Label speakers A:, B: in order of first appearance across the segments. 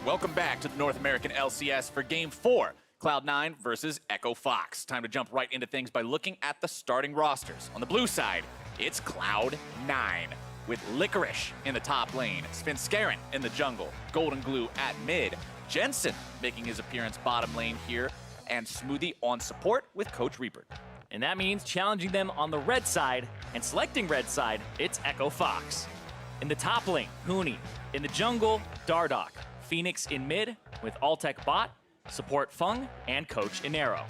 A: Welcome back to the North American LCS for Game 4, Cloud9 versus Echo Fox. Time to jump right into things by looking at the starting rosters. On the blue side, it's Cloud9, with Licorice in the top lane, Svenskeren in the jungle, Golden Glue at mid, Jensen making his appearance bottom lane here, and Smoothie on support with Coach Reaper.
B: And that means challenging them on the red side, and selecting red side, it's Echo Fox. In the top lane, Huni. In the jungle, Dardoch. Phoenix in mid with Altec bot, support Fung, and Coach Inero.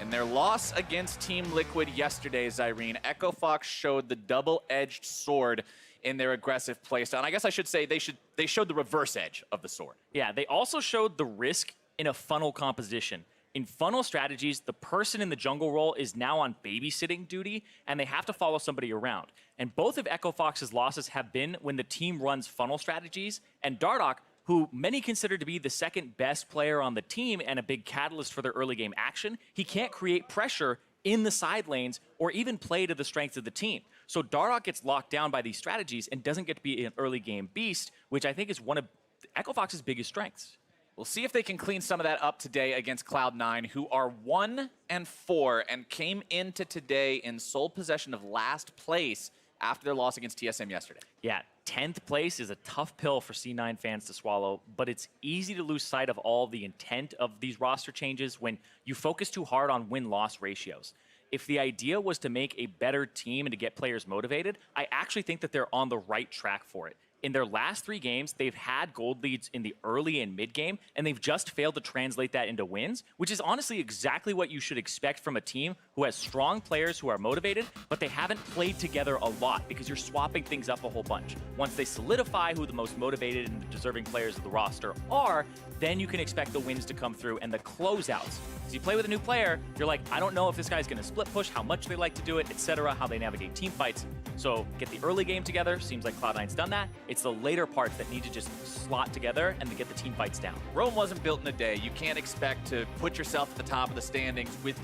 A: In their loss against Team Liquid yesterday, Zyrene, Echo Fox showed the double-edged sword in their aggressive playstyle. And I guess I should say they showed the reverse edge of the sword.
B: Yeah, they also showed the risk in a funnel composition. In funnel strategies, the person in the jungle role is now on babysitting duty, and they have to follow somebody around. And both of Echo Fox's losses have been when the team runs funnel strategies, and Dardoch, who many consider to be the second best player on the team and a big catalyst for their early game action, he can't create pressure in the side lanes or even play to the strengths of the team. So Dardoch gets locked down by these strategies and doesn't get to be an early game beast, which I think is one of Echo Fox's biggest strengths.
A: We'll see if they can clean some of that up today against Cloud9, who are 1-4 and came into today in sole possession of last place after their loss against TSM yesterday.
B: Yeah, 10th place is a tough pill for C9 fans to swallow, but it's easy to lose sight of all the intent of these roster changes when you focus too hard on win-loss ratios. If the idea was to make a better team and to get players motivated, I actually think that they're on the right track for it. In their last 3 games, they've had gold leads in the early and mid game, and they've just failed to translate that into wins, which is honestly exactly what you should expect from a team who has strong players who are motivated, but they haven't played together a lot because you're swapping things up a whole bunch. Once they solidify who the most motivated and the deserving players of the roster are, then you can expect the wins to come through and the closeouts. So you play with a new player, you're like, I don't know if this guy's going to split push, how much they like to do it, etc., how they navigate team fights. So get the early game together. Seems like Cloud9's done that. It's the later parts that need to just slot together and to get the team fights down.
A: Rome wasn't built in a day. You can't expect to put yourself at the top of the standings with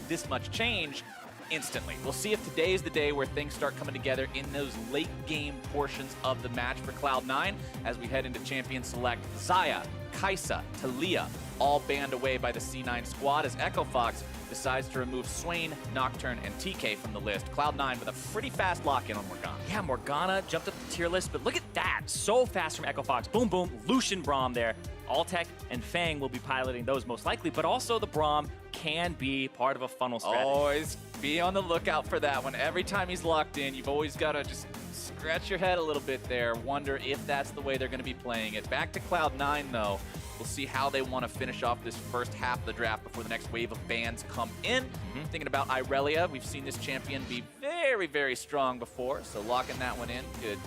A: this much change instantly. We'll see if today is the day where things start coming together in those late game portions of the match for Cloud9 as we head into Champion Select. Xayah, Kai'Sa, Taliyah, all banned away by the C9 squad as Echo Fox decides to remove Swain, Nocturne, and TK from the list. Cloud9 with a pretty fast lock-in on Morgana.
B: Yeah, Morgana jumped up the tier list, but look at that. So fast from Echo Fox. Boom, boom. Lucian Braum there. Altec and Fang will be piloting those most likely, but also the Braum can be part of a funnel strategy.
A: Always be on the lookout for that one. Every time he's locked in, you've always got to just scratch your head a little bit there, wonder if that's the way they're going to be playing it. Back to Cloud9, though. We'll see how they want to finish off this first half of the draft before the next wave of bans come in. Thinking about Irelia, we've seen this champion be very, very strong before, so locking that one in could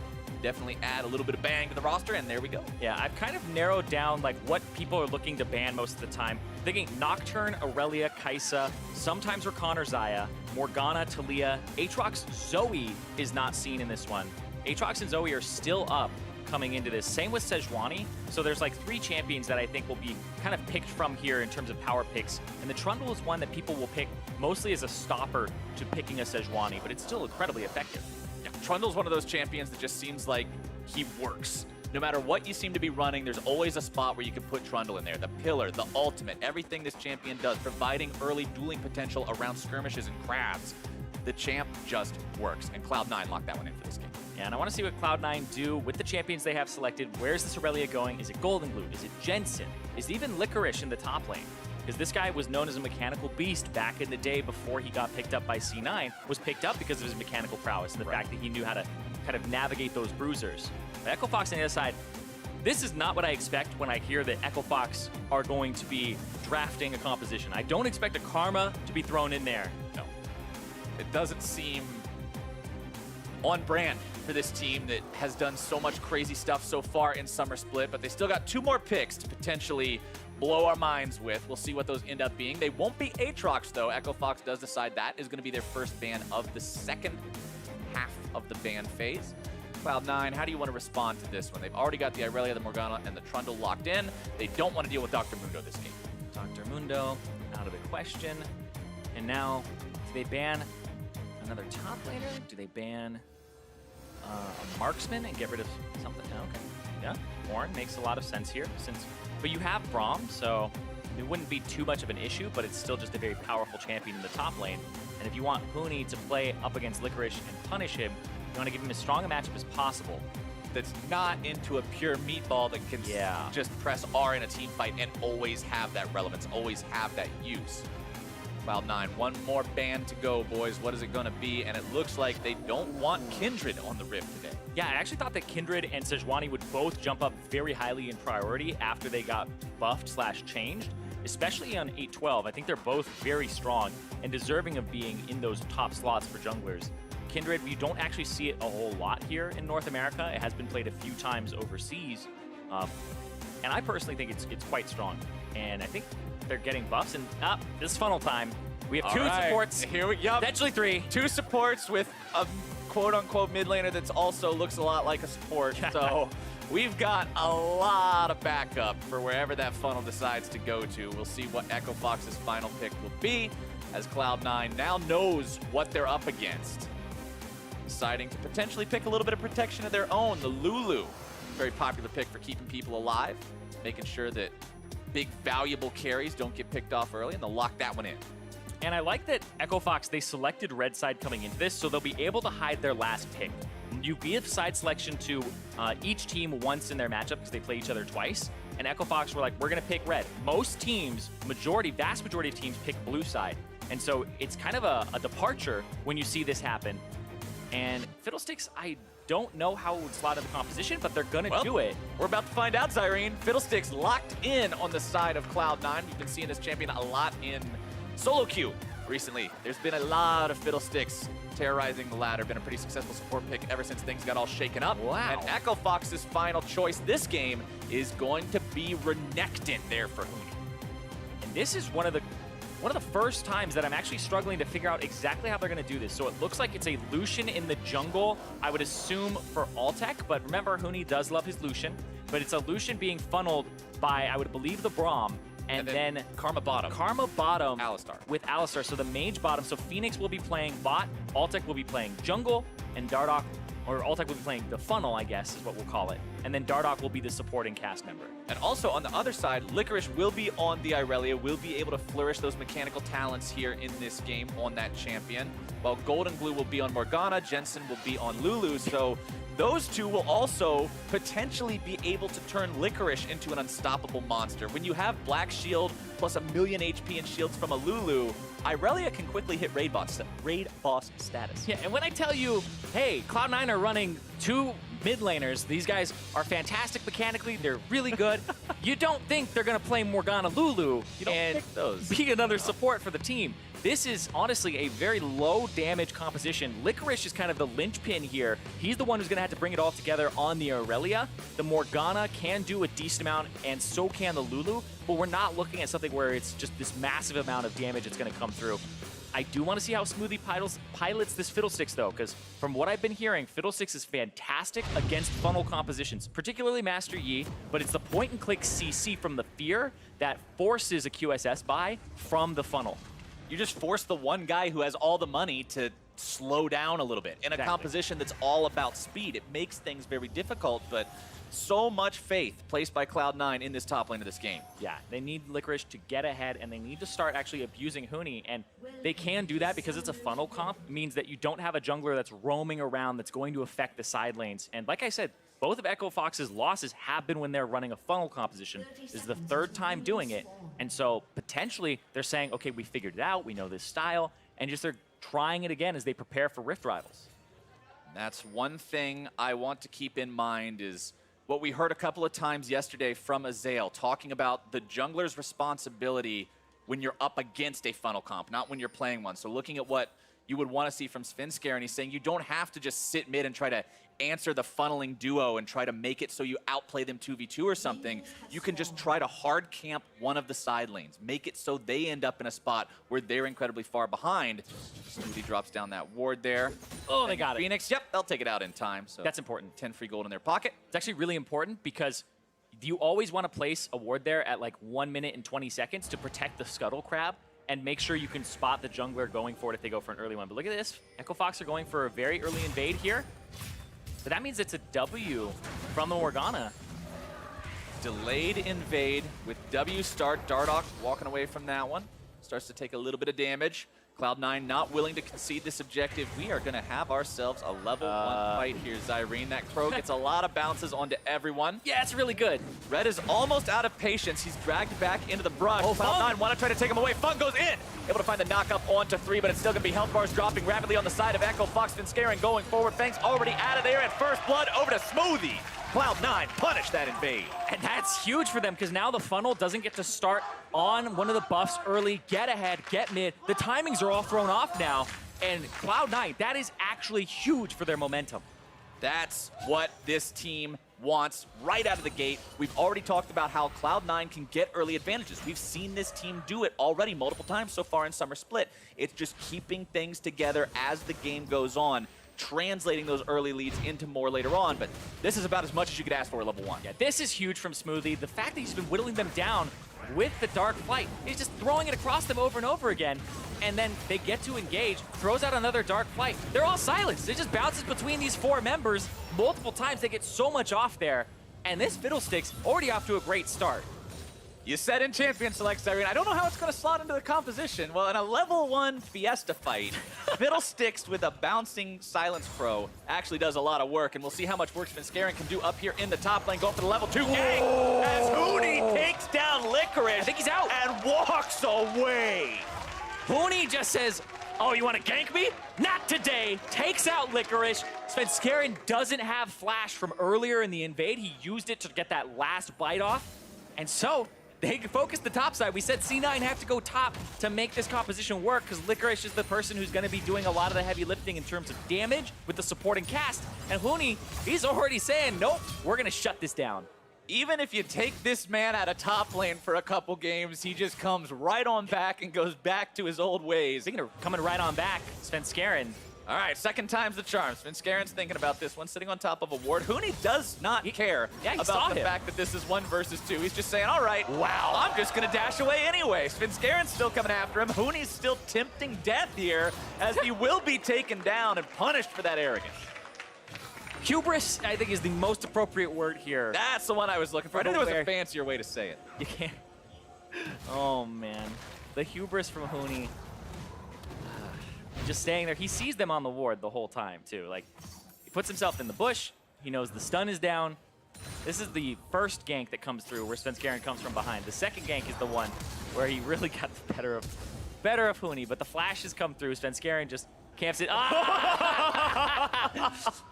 A: definitely add a little bit of bang to the roster, and there we go.
B: Yeah, I've kind of narrowed down like what people are looking to ban most of the time. Thinking Nocturne, Irelia, Kai'Sa, sometimes Rakan or Xayah, Morgana, Taliyah, Aatrox, Zoe is not seen in this one. Aatrox and Zoe are still up coming into this. Same with Sejuani. So there's like 3 champions that I think will be kind of picked from here in terms of power picks. And the Trundle is one that people will pick mostly as a stopper to picking a Sejuani, but it's still incredibly effective.
A: Yeah, Trundle's one of those champions that just seems like he works. No matter what you seem to be running, there's always a spot where you can put Trundle in there. The pillar, the ultimate, everything this champion does, providing early dueling potential around skirmishes and crabs. The champ just works, and Cloud9 locked that one in for this game.
B: Yeah, and I want to see what Cloud9 do with the champions they have selected. Where's this Irelia going? Is it Golden Glue? Is it Jensen? Is it even Licorice in the top lane? Because this guy was known as a mechanical beast back in the day before he got picked up by C9, was picked up because of his mechanical prowess and the fact that he knew how to kind of navigate those bruisers. But Echo Fox on the other side, this is not what I expect when I hear that Echo Fox are going to be drafting a composition. I don't expect a Karma to be thrown in there.
A: No. It doesn't seem on brand for this team that has done so much crazy stuff so far in Summer Split, but they still got 2 more picks to potentially blow our minds with. We'll see what those end up being. They won't be Aatrox, though. Echo Fox does decide that is going to be their first ban of the second half of the ban phase. Cloud9, how do you want to respond to this one? They've already got the Irelia, the Morgana, and the Trundle locked in. They don't want to deal with Dr. Mundo this game.
B: Dr. Mundo out of the question. And now, do they ban another top laner? Do they ban a marksman and get rid of something? Oh, okay. Yeah, Warren makes a lot of sense here. But you have Braum, so it wouldn't be too much of an issue, but it's still just a very powerful champion in the top lane. And if you want Huni to play up against Licorice and punish him, you want to give him as strong a matchup as possible.
A: That's not into a pure meatball that can just press R in a team fight and always have that relevance, always have that use. Cloud9, one more ban to go, boys. What is it going to be? And it looks like they don't want Kindred on the Rift today.
B: Yeah, I actually thought that Kindred and Sejuani would both jump up very highly in priority after they got buffed/changed, especially on 8-12. I think they're both very strong and deserving of being in those top slots for junglers. Kindred, you don't actually see it a whole lot here in North America. It has been played a few times overseas. And I personally think it's quite strong. And I think they're getting buffs. And this funnel time. We have two supports.
A: Here we go.
B: Potentially three.
A: Two supports with a quote-unquote mid laner that's also looks a lot like a support. So we've got a lot of backup for wherever that funnel decides to go to. We'll see what Echo Fox's final pick will be, as Cloud9 now knows what they're up against. Deciding to potentially pick a little bit of protection of their own, the Lulu. Very popular pick for keeping people alive, making sure that big valuable carries don't get picked off early, and they'll lock that one in.
B: And I like that Echo Fox, they selected red side coming into this, so they'll be able to hide their last pick. You give side selection to each team once in their matchup because they play each other twice, and Echo Fox were like, we're going to pick red. Most teams, vast majority of teams pick blue side, and so it's kind of a departure when you see this happen. And Fiddlesticks, I don't know how it would slot in the composition, but they're going to do it.
A: We're about to find out, Zyrene. Fiddlesticks locked in on the side of Cloud9. We've been seeing this champion a lot in solo queue recently. There's been a lot of Fiddlesticks terrorizing the ladder. Been a pretty successful support pick ever since things got all shaken up.
B: Wow.
A: And Echo Fox's final choice this game is going to be Renekton there for Huni.
B: And this is one of the first times that I'm actually struggling to figure out exactly how they're going to do this. So it looks like it's a Lucian in the jungle, I would assume for Altec, but remember, Huni does love his Lucian, but it's a Lucian being funneled by, I would believe, the Braum, and then
A: Karma bottom.
B: Karma bottom
A: Alistar.
B: with Alistar, so the mage bottom. So Phoenix will be playing bot, Altec will be playing jungle, and Dardoch, or Altec will be playing the funnel, I guess is what we'll call it. And then Dardoch will be the supporting cast member.
A: And also on the other side, Licorice will be on the Irelia, will be able to flourish those mechanical talents here in this game on that champion, while Golden Glue will be on Morgana, Jensen will be on Lulu, so those two will also potentially be able to turn Licorice into an unstoppable monster. When you have Black Shield plus 1,000,000 HP and shields from a Lulu, Irelia can quickly hit raid boss status.
B: Yeah, and when I tell you, hey, Cloud9 are running two mid laners, these guys are fantastic mechanically, they're really good, you don't think they're going to play Morgana Lulu and
A: pick those.
B: be another support for the team. This is honestly a very low damage composition. Licorice is kind of the linchpin here. He's the one who's going to have to bring it all together on the Irelia. The Morgana can do a decent amount, and so can the Lulu, but we're not looking at something where it's just this massive amount of damage that's going to come through. I do want to see how Smoothie pilots this Fiddlesticks, though, because from what I've been hearing, Fiddlesticks is fantastic against funnel compositions, particularly Master Yi, but it's the point-and-click CC from the Fear that forces a QSS buy from the funnel.
A: You just force the one guy who has all the money to slow down a little bit in a composition that's all about speed. It makes things very difficult, but so much faith placed by Cloud9 in this top lane of this game.
B: Yeah, they need Licorice to get ahead, and they need to start actually abusing Huni, and they can do that because it's a funnel comp. It means that you don't have a jungler that's roaming around that's going to affect the side lanes. And like I said, both of Echo Fox's losses have been when they're running a funnel composition. This is the third time doing it, and so potentially they're saying, okay, we figured it out, we know this style, and just they're trying it again as they prepare for Rift Rivals.
A: That's one thing I want to keep in mind is what we heard a couple of times yesterday from Azael, talking about the jungler's responsibility when you're up against a funnel comp, not when you're playing one. So looking at what you would want to see from Svenskar, and he's saying you don't have to just sit mid and try to answer the funneling duo and try to make it so you outplay them 2v2 or something. You can just try to hard camp one of the side lanes, make it so they end up in a spot where they're incredibly far behind. Smoothie drops down that ward there.
B: Oh, they got it.
A: Phoenix, yep, they'll take it out in time. So
B: that's important.
A: 10 free gold in their pocket.
B: It's actually really important because you always want to place a ward there at like 1 minute and 20 seconds to protect the Scuttle Crab and make sure you can spot the jungler going for it if they go for an early one. But look at this. Echo Fox are going for a very early invade here. But that means it's a W from the Morgana.
A: Delayed invade with W start. Dardoch walking away from that one. Starts to take a little bit of damage. Cloud9 not willing to concede this objective. We are going to have ourselves a level 1 fight here, Zyrene. That Crow gets a lot of bounces onto everyone.
B: Yeah, it's really good.
A: Red is almost out of patience. He's dragged back into the brush.
B: Oh,
A: Cloud9 want to try to take him away. Fung goes in. Able to find the knock up onto 3, but it's still going to be health bars dropping rapidly on the side of Echo. Fox been scaring going forward. Fang's already out of there, and first blood over to Smoothie. Cloud9 punish that invade.
B: And that's huge for them because now the funnel doesn't get to start on one of the buffs early, get ahead, get mid. The timings are all thrown off now, and Cloud9, that is actually huge for their momentum.
A: That's what this team wants right out of the gate. We've already talked about how Cloud9 can get early advantages. We've seen this team do it already multiple times so far in Summer Split. It's just keeping things together as the game goes on, translating those early leads into more later on, but this is about as much as you could ask for at level 1.
B: Yeah, this is huge from Smoothie. The fact that he's been whittling them down with the Dark Flight, he's just throwing it across them over and over again, and then they get to engage, throws out another Dark Flight. They're all silenced. It just bounces between these 4 members multiple times. They get so much off there, and this Fiddlesticks already off to a great start.
A: You said in Champion Select, Zyrene. I don't know how it's going to slot into the composition. Well, in a level 1 Fiesta fight, Fiddlesticks with a bouncing Silence Pro actually does a lot of work, and we'll see how much work Scaring can do up here in the top lane, going for the level 2 gang, as Huni takes down Licorice.
B: I think he's out.
A: And walks away.
B: Huni just says, oh, you want to gank me? Not today. Takes out Licorice. Svenskeren doesn't have flash from earlier in the invade. He used it to get that last bite off, and so they focus the top side. We said C9 have to go top to make this composition work because Licorice is the person who's going to be doing a lot of the heavy lifting in terms of damage with the supporting cast. And Huni, he's already saying, nope, we're going to shut this down.
A: Even if you take this man out of top lane for a couple games, he just comes right on back and goes back to his old ways.
B: Speaking of coming right on back, Svenskeren.
A: All right, second time's the charm. Svenskaren's thinking about this one, sitting on top of a ward. Huni does not care about the fact that this is 1 versus 2. He's just saying, all right, wow, I'm just going to dash away anyway. Svenskaren's still coming after him. Huni's still tempting death here, as he will be taken down and punished for that arrogance.
B: Hubris, I think, is the most appropriate word here.
A: That's the one I was looking for. I knew there was a fancier way to say it.
B: You can't. Oh, man. The hubris from Huni. Just staying there. He sees them on the ward the whole time, too. Like, he puts himself in the bush. He knows the stun is down. This is the first gank that comes through where Svenskeren comes from behind. The second gank is the one where he really got the better of Huni, but the flashes come through. Svenskeren just camps it. Ah!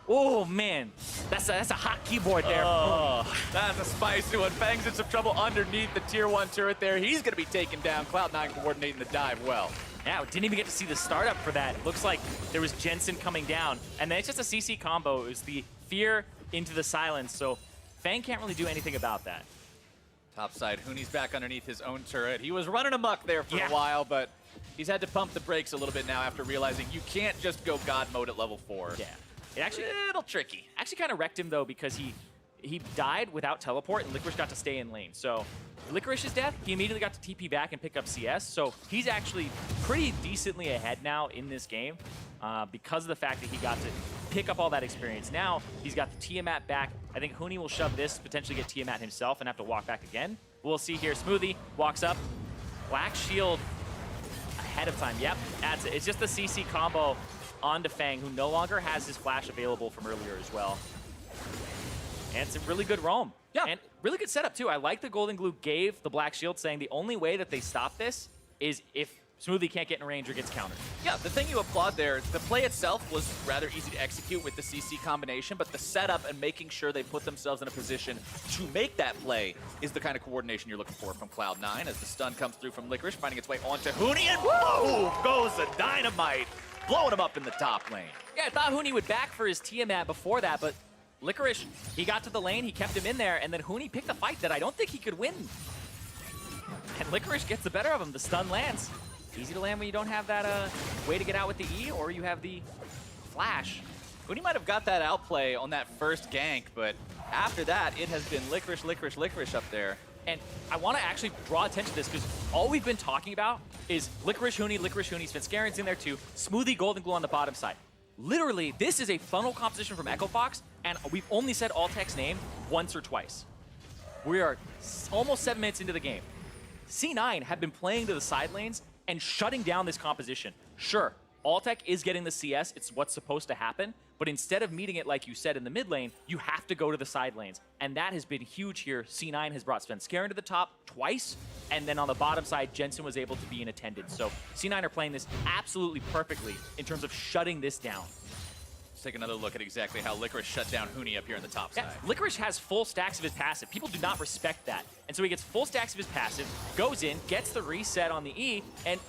B: Oh, man. That's a hot keyboard there.
A: Oh, that's a spicy one. Fang's in some trouble underneath the tier 1 turret there. He's going to be taken down. Cloud9 coordinating the dive well.
B: Yeah, didn't even get to see the startup for that. Looks like there was Jensen coming down, and then it's just a CC combo. It was the fear into the silence, so Fang can't really do anything about that.
A: Top side, Huni's back underneath his own turret. He was running amok there for a while, but he's had to pump the brakes a little bit now after realizing you can't just go God mode at level 4.
B: Yeah, it actually
A: a little tricky.
B: Actually kind of wrecked him though because he died without teleport and Licorice got to stay in lane. So Licorice's death, he immediately got to TP back and pick up CS. So he's actually pretty decently ahead now in this game because of the fact that he got to pick up all that experience. Now he's got the Tiamat back. I think Huni will shove this, potentially get Tiamat himself and have to walk back again. We'll see here. Smoothie walks up. Black Shield ahead of time. Yep, that's it. It's just the CC combo onto Fang, who no longer has his flash available from earlier as well. And it's a really good roam. Yeah. And really good setup, too. I like the Golden Glue gave the Black Shield, saying the only way that they stop this is if Smoothie can't get in range or gets countered.
A: Yeah, the thing you applaud there, the play itself was rather easy to execute with the CC combination, but the setup and making sure they put themselves in a position to make that play is the kind of coordination you're looking for from Cloud9 as the stun comes through from Licorice, finding its way onto Huni, and whoa, goes the dynamite, blowing him up in the top lane.
B: Yeah, I thought Huni would back for his Tiamat before that, but Licorice, he got to the lane, he kept him in there, and then Huni picked a fight that I don't think he could win. And Licorice gets the better of him. The stun lands. Easy to land when you don't have that way to get out with the E, or you have the flash.
A: Huni might have got that outplay on that first gank, but after that, it has been Licorice, Licorice, Licorice up there.
B: And I want to actually draw attention to this because all we've been talking about is Licorice, Huni, Svenskaren's in there too, Smoothie, Golden Glue on the bottom side. Literally, this is a funnel composition from Echo Fox, and we've only said Altec's name once or twice. We are almost 7 minutes into the game. C9 have been playing to the side lanes and shutting down this composition. Sure, Altec is getting the CS, it's what's supposed to happen, but instead of meeting it like you said in the mid lane, you have to go to the side lanes. And that has been huge here. C9 has brought Svenskeren to the top twice, and then on the bottom side, Jensen was able to be in attendance. So C9 are playing this absolutely perfectly in terms of shutting this down.
A: Let's take another look at exactly how Licorice shut down Huni up here in the top side.
B: Licorice has full stacks of his passive. People do not respect that. And so he gets full stacks of his passive, goes in, gets the reset on the E, and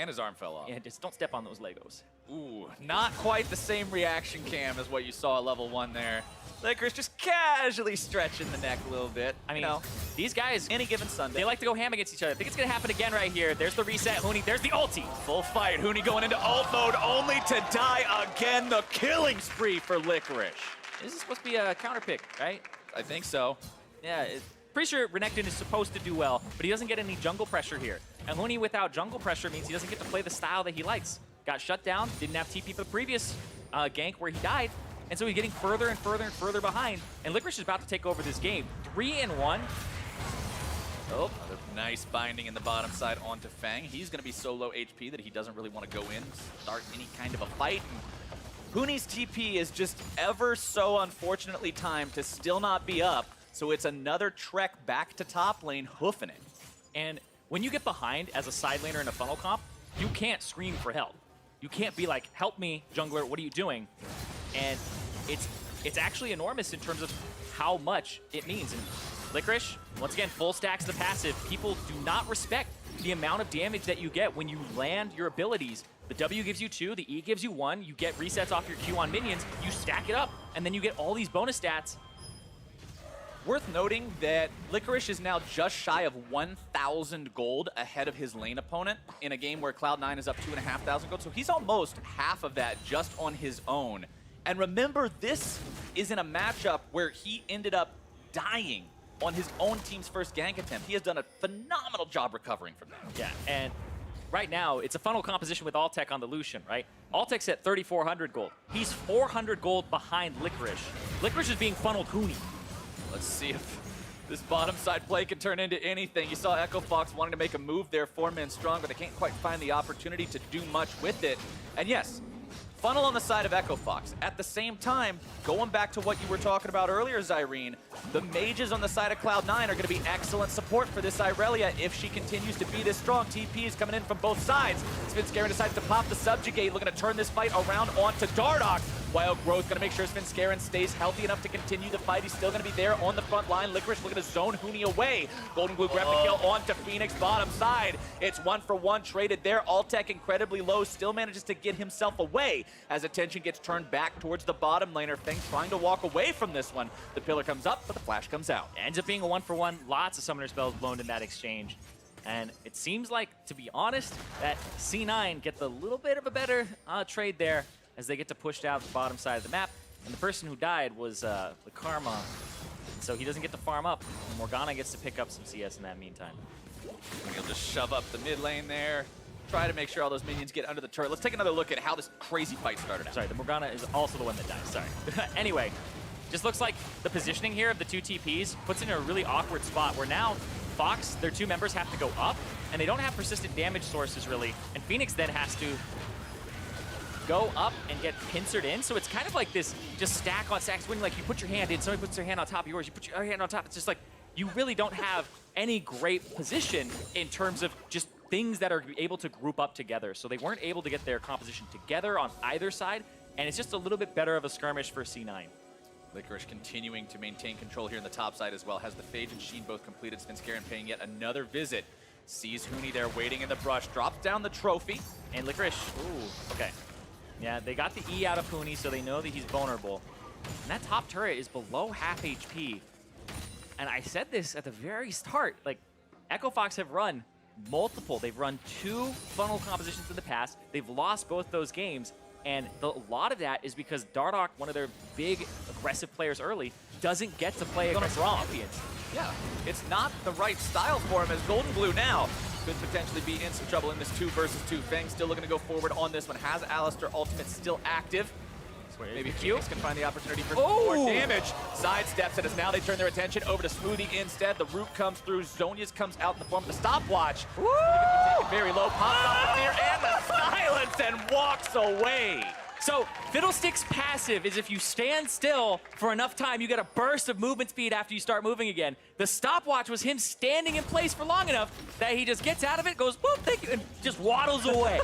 A: his arm fell off.
B: yeah, just don't step on those Legos.
A: Ooh, not quite the same reaction cam as what you saw at level 1 there. Licorice just casually stretching the neck a little bit.
B: I mean,
A: you know,
B: these guys,
A: any given Sunday.
B: they like to go ham against each other. I think it's going to happen again right here. There's the reset, Huni. There's the ulti.
A: Full fight. Huni going into ult mode only to die again. The killing spree for Licorice.
B: This is supposed to be a counter pick, right?
A: I think so.
B: Yeah, pretty sure Renekton is supposed to do well, but he doesn't get any jungle pressure here. And Huni without jungle pressure means he doesn't get to play the style that he likes. Got shut down, didn't have TP for the previous gank where he died, and so he's getting further and further and further behind. And Licorice is about to take over this game. 3-1.
A: Oh, nice binding in the bottom side onto Fang. He's going to be so low HP that he doesn't really want to go in, start any kind of a fight. And Huni's TP is just ever so unfortunately timed to still not be up, so it's another trek back to top lane, hoofing it.
B: And when you get behind as a side laner in a funnel comp, you can't scream for help. You can't be like, help me, jungler, what are you doing? And it's actually enormous in terms of how much it means. And Licorice, once again, full stacks the passive. People do not respect the amount of damage that you get when you land your abilities. The W gives you 2, the E gives you 1, you get resets off your Q on minions, you stack it up, and then you get all these bonus stats.
A: Worth noting that Licorice is now just shy of 1,000 gold ahead of his lane opponent in a game where Cloud9 is up 2,500 gold. So he's almost half of that just on his own. And remember, this is in a matchup where he ended up dying on his own team's first gank attempt. He has done a phenomenal job recovering from that.
B: Yeah, and right now, it's a funnel composition with Altec on the Lucian, right? Altec's at 3,400 gold. He's 400 gold behind Licorice. Licorice is being funneled Huni.
A: Let's see if this bottom side play can turn into anything. You saw Echo Fox wanting to make a move there, 4 men strong, but they can't quite find the opportunity to do much with it. And yes, funnel on the side of Echo Fox. At the same time, going back to what you were talking about earlier, Zyrene, the mages on the side of Cloud9 are going to be excellent support for this Irelia if she continues to be this strong. TP is coming in from both sides. Svenskeren decides to pop the subjugate, looking to turn this fight around onto Dardoch. Wild Growth going to make sure Svenskeren stays healthy enough to continue the fight. He's still going to be there on the front line. Licorice looking to zone Huni away. Golden Glue grab the kill onto Phoenix bottom side. It's 1-for-1 traded there. Altec incredibly low, still manages to get himself away as attention gets turned back towards the bottom laner. Feng trying to walk away from this one. The pillar comes up, but the flash comes out.
B: It ends up being a 1-for-1. Lots of summoner spells blown in that exchange. And it seems like, to be honest, that C9 gets a little bit of a better trade there as they get to push out the bottom side of the map. And the person who died was the Karma. So he doesn't get to farm up. And Morgana gets to pick up some CS in that meantime.
A: He'll just shove up the mid lane there. Try to make sure all those minions get under the turret. Let's take another look at how this crazy fight started out.
B: Sorry, the Morgana is also the one that dies. Sorry. Anyway, just looks like the positioning here of the 2 TPs puts it in a really awkward spot where now Fox, their 2 members have to go up, and they don't have persistent damage sources really. And Phoenix then has to go up and get pincered in. So it's kind of like this just stack on stacks winning. Like you put your hand in, somebody puts their hand on top of yours, you put your hand on top. It's just like you really don't have any great position in terms of just things that are able to group up together. So they weren't able to get their composition together on either side. And it's just a little bit better of a skirmish for C9.
A: Licorice continuing to maintain control here in the top side as well. Has the Phage and Sheen both completed. Svenskeren paying yet another visit. Sees Huni there waiting in the brush. Drops down the trophy.
B: And Licorice, ooh, okay. Yeah, they got the E out of Huni, so they know that he's vulnerable. And that top turret is below half HP. And I said this at the very start, like, Echo Fox have run multiple. They've run 2 funnel compositions in the past. They've lost both those games. And a lot of that is because Dardoch, one of their big aggressive players early, doesn't get to play aggressive champions.
A: Yeah, it's not the right style for him as Golden Blue now could potentially be in some trouble in this 2 versus 2. Fang still looking to go forward on this one. Has Alistar ultimate still active. Maybe Phoenix can find the opportunity for more damage. Sidesteps it as now they turn their attention over to Smoothie instead. The root comes through. Zonia's comes out in the form of the stopwatch. Very low, pops off the fear and the silence and walks away.
B: So Fiddlestick's passive is if you stand still for enough time, you get a burst of movement speed after you start moving again. The stopwatch was him standing in place for long enough that he just gets out of it, goes, boop, thank you, and just waddles away.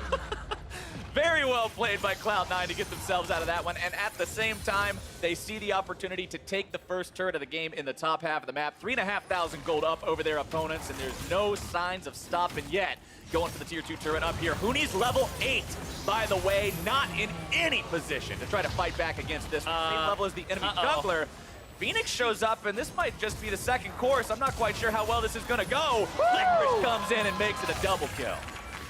A: Very well played by Cloud9 to get themselves out of that one. And at the same time, they see the opportunity to take the first turret of the game in the top half of the map. 3,500 gold up over their opponents, and there's no signs of stopping yet. Going for the tier 2 turret up here. Hooney's level 8, by the way, not in any position to try to fight back against this. Same level as the enemy jungler. Phoenix shows up, and this might just be the second course. I'm not quite sure how well this is going to go. Licorice comes in and makes it a double kill.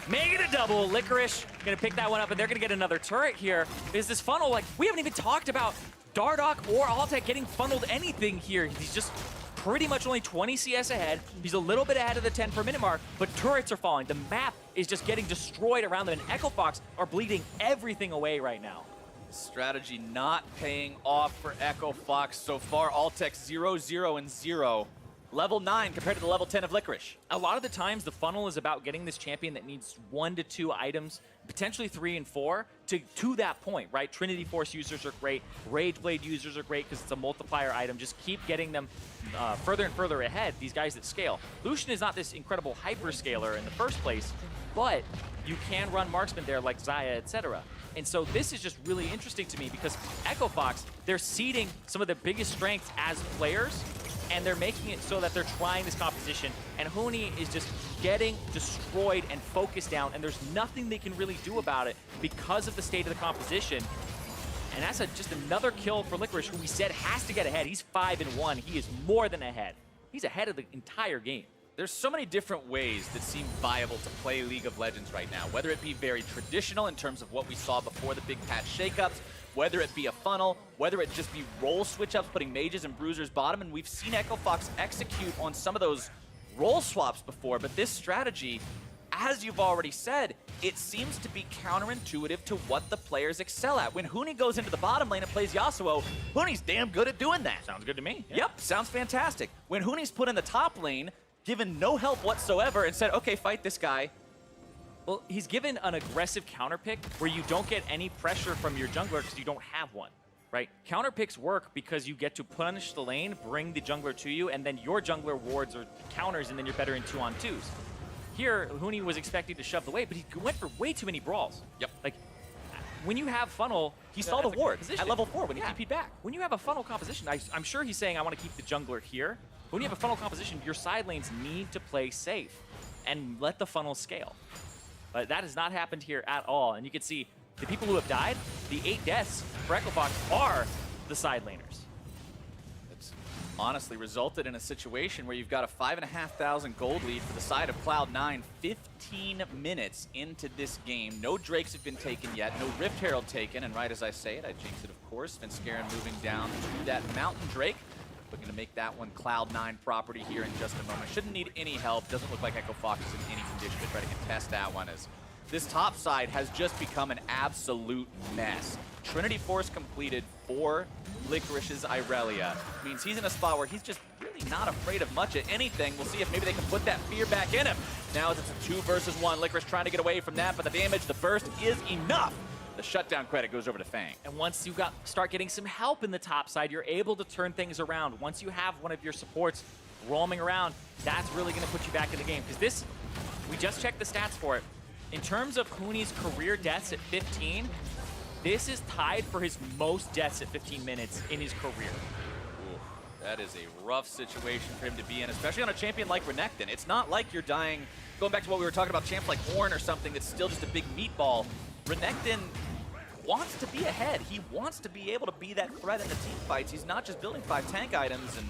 B: Make it a double. Licorice gonna pick that one up, and they're gonna get another turret here. Is this funnel, like, we haven't even talked about Dardoch or Altec getting funneled anything here. He's just pretty much only 20 CS ahead. He's a little bit ahead of the 10 per minute mark, but turrets are falling. The map is just getting destroyed around them, and Echo Fox are bleeding everything away right now.
A: Strategy not paying off for Echo Fox so far. Altec 0, 0, and 0. Level 9 compared to the level 10 of Licorice.
B: A lot of the times, the funnel is about getting this champion that needs 1 to 2 items, potentially 3 and 4, to that point, right? Trinity Force users are great. Rage Blade users are great because it's a multiplier item. Just keep getting them further and further ahead, these guys that scale. Lucian is not this incredible hyper-scaler in the first place, but you can run marksman there like Xayah, etc. And so this is just really interesting to me because Echo Fox, they're seeding some of their biggest strengths as players, and they're making it so that they're trying this composition, and Hooney is just getting destroyed and focused down, and there's nothing they can really do about it because of the state of the composition. And that's just another kill for Licorice, who we said has to get ahead. He's 5-1. He is more than ahead. He's ahead of the entire game.
A: There's so many different ways that seem viable to play League of Legends right now, whether it be very traditional in terms of what we saw before the big patch shakeups, whether it be a funnel, whether it just be role switch-ups, putting mages and bruisers bottom, and we've seen Echo Fox execute on some of those role swaps before, but this strategy, as you've already said, it seems to be counterintuitive to what the players excel at. When Hooney goes into the bottom lane and plays Yasuo, Hooney's damn good at doing that.
B: Sounds good to me.
A: Yeah. Yep, sounds fantastic. When Hooney's put in the top lane, given no help whatsoever, and said, okay, fight this guy,
B: well, he's given an aggressive counter pick where you don't get any pressure from your jungler because you don't have one, right? Counter picks work because you get to punish the lane, bring the jungler to you, and then your jungler wards or counters, and then you're better in 2-on-2s. Here, Hooney was expecting to shove the way, but he went for way too many brawls.
A: Yep.
B: Like, when you have funnel,
A: he saw the ward at level 4 when he TP'd back.
B: When you have a funnel composition, I'm sure he's saying, I want to keep the jungler here. When you have a funnel composition, your side lanes need to play safe and let the funnel scale. But that has not happened here at all. And you can see the people who have died, the 8 deaths for Echo Fox are the side laners.
A: It's honestly resulted in a situation where you've got a 5,500 gold lead for the side of Cloud9, 15 minutes into this game. No Drakes have been taken yet, no Rift Herald taken, and right as I say it, I jinx it of course. Svenskeren moving down to that Mountain Drake. Looking to make that one Cloud9 property here in just a moment. Shouldn't need any help. Doesn't look like Echo Fox is in any condition to try to contest that one, as this top side has just become an absolute mess. Trinity Force completed for Licorice's Irelia. Means he's in a spot where he's just really not afraid of much of anything. We'll see if maybe they can put that fear back in him. Now it's a 2 versus 1. Licorice trying to get away from that, but the damage, the burst is enough. The shutdown credit goes over to Fang.
B: And once you start getting some help in the top side, you're able to turn things around. Once you have one of your supports roaming around, that's really going to put you back in the game. Because this, we just checked the stats for it. In terms of Hooney's career deaths at 15, this is tied for his most deaths at 15 minutes in his career.
A: Ooh, that is a rough situation for him to be in, especially on a champion like Renekton. It's not like you're dying, going back to what we were talking about, champs like Ornn or something that's still just a big meatball. Renekton wants to be ahead. He wants to be able to be that threat in the team fights. He's not just building 5 tank items, and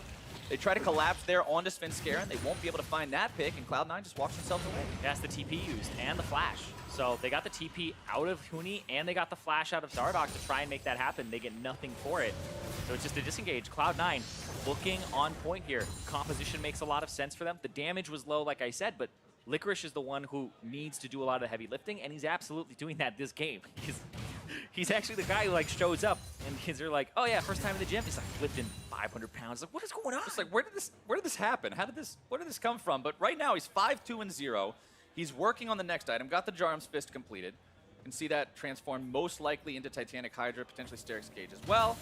A: they try to collapse there onto Svenskeren. They won't be able to find that pick, and Cloud9 just walks themselves away.
B: That's the TP used, and the flash. So they got the TP out of Hooney, and they got the flash out of Dardoch to try and make that happen. They get nothing for it. So it's just a disengage. Cloud9 looking on point here. Composition makes a lot of sense for them. The damage was low, like I said, but Licorice is the one who needs to do a lot of the heavy lifting, and he's absolutely doing that this game. He's actually the guy who like shows up and kids are like, oh yeah, first time in the gym. He's like lifting 500 pounds. Like, what is going on?
A: It's like, where did this happen? Where did this come from? But right now he's 5-2-0. He's working on the next item. Got the Jarm's Fist completed. You can see that transform most likely into Titanic Hydra, potentially Sterix Cage as well.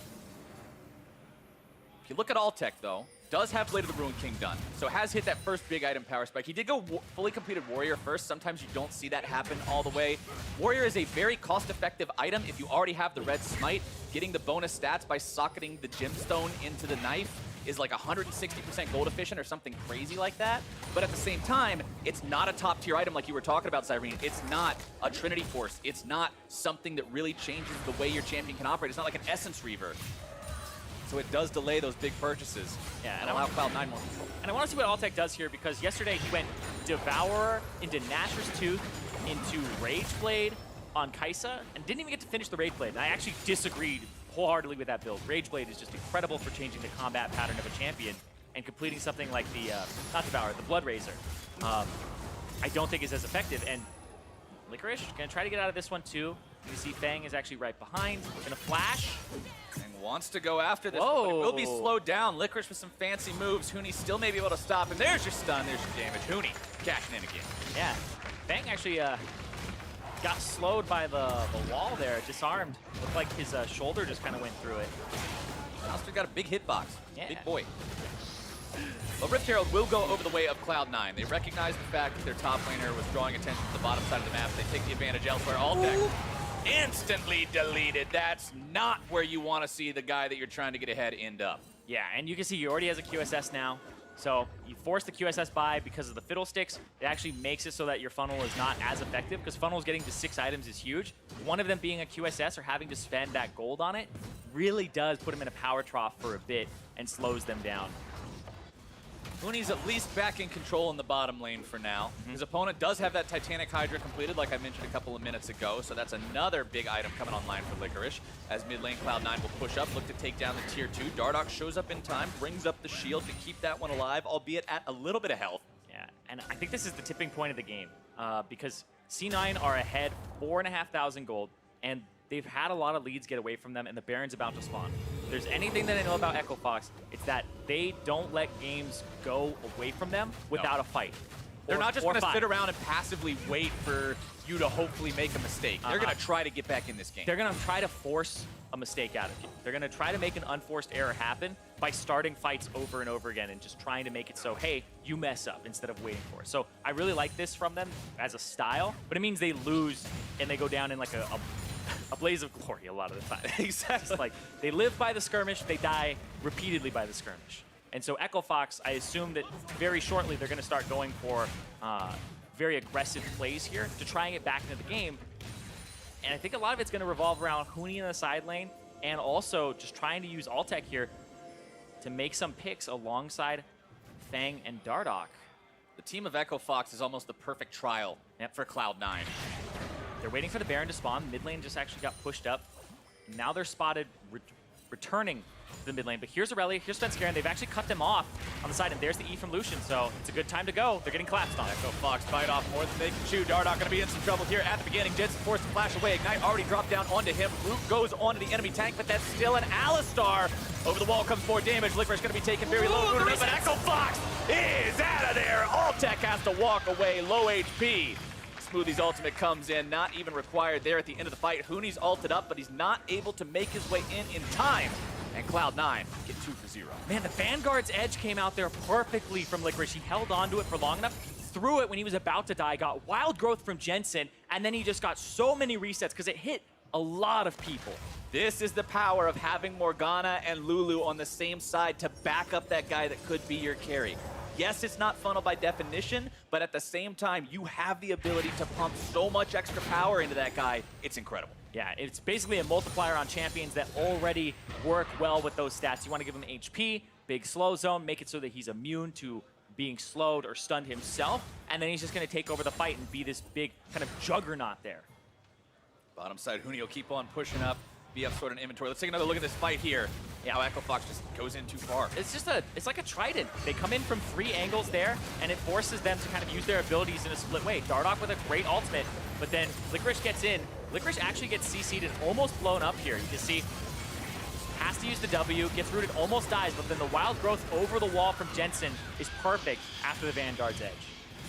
A: If you look at Alltech though, does have Blade of the Ruin King done. So has hit that first big item power spike. He did go fully completed Warrior first. Sometimes you don't see that happen all the way. Warrior is a very cost-effective item if you already have the red smite. Getting the bonus stats by socketing the gemstone into the knife is like 160% gold efficient or something crazy like that. But at the same time, it's not a top tier item like you were talking about, Cyrene. It's not a Trinity Force. It's not something that really changes the way your champion can operate. It's not like an Essence Reaver. So it does delay those big purchases.
B: Yeah,
A: and allow Cloud9 more control.
B: And I want to see what Alltech does here, because yesterday he went Devourer into Gnasher's Tooth into Rage Blade on Kai'Sa and didn't even get to finish the Rage Blade. And I actually disagreed wholeheartedly with that build. Rage Blade is just incredible for changing the combat pattern of a champion and completing something like the, not Devourer, the Blood Razor. I don't think is as effective. And Licorice gonna try to get out of this one too. You see Fang is actually right behind. Gonna flash.
A: And wants to go after this,
B: Whoa.
A: but it will be slowed down. Licorice with some fancy moves. Huni still may be able to stop him. There's your stun, there's your damage. Huni cashing in again.
B: Yeah, Fang actually got slowed by the wall there, disarmed. Looked like his shoulder just kind of went through it.
A: Monster got a big hitbox.
B: Yeah.
A: Big boy. But Rift Herald will go over the way of Cloud9. They recognize the fact that their top laner was drawing attention to the bottom side of the map. They take the advantage elsewhere. Alltech instantly deleted. That's not where you want to see the guy that you're trying to get ahead end up.
B: Yeah, and you can see he already has a QSS now. So you force the QSS by because of the fiddlesticks. It actually makes it so that your funnel is not as effective, because funnels getting to 6 items is huge. One of them being a QSS or having to spend that gold on it really does put him in a power trough for a bit and slows them down.
A: Huni's at least back in control in the bottom lane for now. His opponent does have that Titanic Hydra completed, like I mentioned a couple of minutes ago, so that's another big item coming online for Licorice. As mid lane, Cloud9 will push up, look to take down the tier 2. Dardoch shows up in time, brings up the shield to keep that one alive, albeit at a little bit of health.
B: Yeah, and I think this is the tipping point of the game, because C9 are ahead 4,500 gold, and they've had a lot of leads get away from them, and the Baron's about to spawn. If there's anything that I know about Echo Fox, it's that they don't let games go away from them without a fight.
A: They're not just going to sit around and passively wait for you to hopefully make a mistake. They're going to try to get back in this game.
B: They're going to try to force a mistake out of you. They're going to try to make an unforced error happen by starting fights over and over again and just trying to make it so, hey, you mess up instead of waiting for it. So I really like this from them as a style, but it means they lose and they go down in like a blaze of glory a lot of the time.
A: Exactly.
B: It's like they live by the skirmish, they die repeatedly by the skirmish. And so Echo Fox, I assume that very shortly they're going to start going for very aggressive plays here to try and get back into the game. And I think a lot of it's going to revolve around Huni in the side lane and also just trying to use Alltech here to make some picks alongside Fang and Dardoch.
A: The team of Echo Fox is almost the perfect trial for Cloud9.
B: They're waiting for the Baron to spawn. Mid lane just actually got pushed up. Now they're spotted returning to the mid lane. But here's Aurelia, here's Svenskeren. They've actually cut them off on the side, and there's the E from Lucian. So it's a good time to go. They're getting collapsed on.
A: Echo Fox bite off more than they can chew. Dardoch going to be in some trouble here at the beginning. Jensen forced to flash away. Ignite already dropped down onto him. Root goes onto the enemy tank, but that's still an Alistar. Over the wall comes more damage. Licorice going to be taken very low. But Echo Fox is out of there. Alltech has to walk away. Low HP. Smoothie's ultimate comes in, not even required there at the end of the fight. Huni's ulted up, but he's not able to make his way in time. And Cloud9 get 2 for 0.
B: Man, the Vanguard's edge came out there perfectly from Licorice. He held onto it for long enough, threw it when he was about to die, got wild growth from Jensen, and then he just got so many resets because it hit a lot of people.
A: This is the power of having Morgana and Lulu on the same side to back up that guy that could be your carry. Yes, it's not funnel by definition, but at the same time, you have the ability to pump so much extra power into that guy. It's incredible.
B: Yeah, it's basically a multiplier on champions that already work well with those stats. You want to give him HP, big slow zone, make it so that he's immune to being slowed or stunned himself, and then he's just going to take over the fight and be this big kind of juggernaut there.
A: Bottom side, Huni will keep on pushing up. Be up sort of inventory. Let's take another look at this fight here. Yeah, how Echo Fox just goes in too far.
B: It's like a trident. They come in from 3 angles there, and it forces them to kind of use their abilities in a split way. Dardoch with a great ultimate, but then Licorice gets in, Licorice actually gets CC'd and almost blown up here. You can see, has to use the W, gets rooted, almost dies, but then the wild growth over the wall from Jensen is perfect after the Vanguard's edge.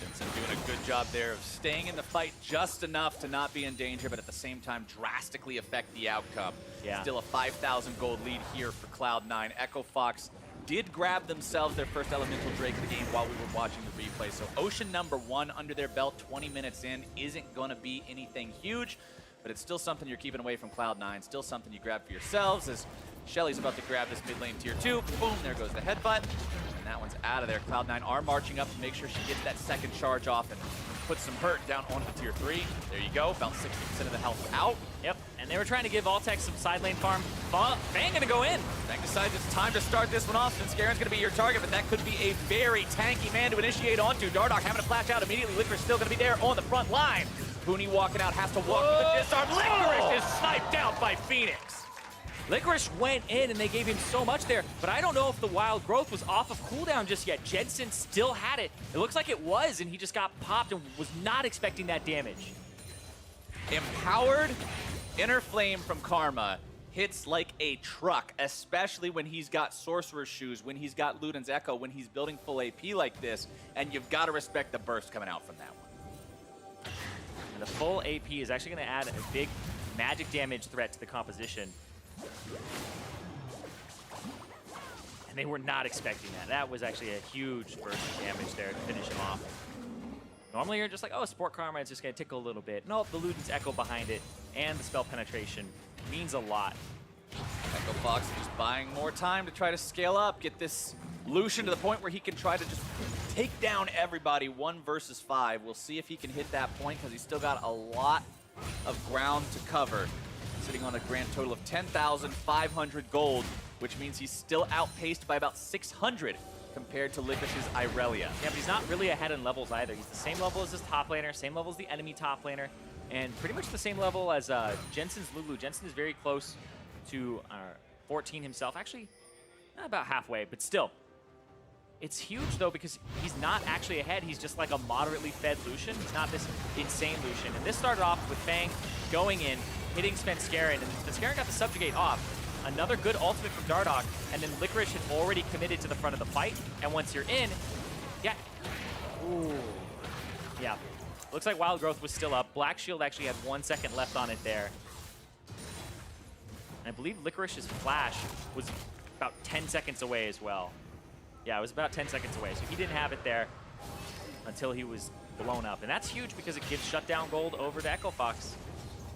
A: Jensen doing a good job there of staying in the fight just enough to not be in danger, but at the same time drastically affect the outcome.
B: Yeah.
A: Still a 5,000 gold lead here for Cloud9. Echo Fox did grab themselves their first Elemental Drake of the game while we were watching the replay. So Ocean #1 under their belt 20 minutes in isn't going to be anything huge, but it's still something you're keeping away from Cloud9, still something you grab for yourselves as Shelly's about to grab this mid lane tier 2. Boom, there goes the headbutt. And that one's out of there. Cloud9 are marching up to make sure she gets that second charge off and put some hurt down onto the tier 3. There you go, about 60% of the health out.
B: Yep, and they were trying to give Altec some side lane farm. Fang gonna go in.
A: Fang decides it's time to start this one off. Scaren's gonna be your target, but that could be a very tanky man to initiate onto. Dardoch having to flash out immediately. Licorice still gonna be there on the front line. Pooney walking out, has to walk with the disarm. Licorice is sniped out by Phoenix.
B: Licorice went in and they gave him so much there, but I don't know if the wild growth was off of cooldown just yet. Jensen still had it. It looks like it was, and he just got popped and was not expecting that damage.
A: Empowered Inner Flame from Karma hits like a truck, especially when he's got Sorcerer's Shoes, when he's got Luden's Echo, when he's building full AP like this, and you've got to respect the burst coming out from that one.
B: And the full AP is actually going to add a big magic damage threat to the composition. And they were not expecting that. That was actually a huge burst of damage there to finish him off. Normally you're just like, oh, Sport Karma is just going to tickle a little bit. No, the Luden's Echo behind it and the spell penetration means a lot.
A: Echo Fox just buying more time to try to scale up, get this Lucian to the point where he can try to just take down everybody 1 versus 5. We'll see if he can hit that point because he's still got a lot of ground to cover. Sitting on a grand total of 10,500 gold, which means he's still outpaced by about 600 compared to Licorice's Irelia.
B: Yeah, but he's not really ahead in levels either. He's the same level as his top laner, same level as the enemy top laner, and pretty much the same level as Jensen's Lulu. Jensen is very close to 14 himself. Actually, not about halfway, but still. It's huge, though, because he's not actually ahead. He's just like a moderately fed Lucian. He's not this insane Lucian. And this started off with Fang going in, hitting Svenskeren, and Svenskeren got the Subjugate off. Another good ultimate from Dardoch, and then Licorice had already committed to the front of the fight. And once you're in, yeah. Ooh. Yeah. Looks like Wild Growth was still up. Black Shield actually had 1 second left on it there. And I believe Licorice's flash was about 10 seconds away as well. Yeah, it was about 10 seconds away. So he didn't have it there until he was blown up. And that's huge because it gives shutdown gold over to Echo Fox.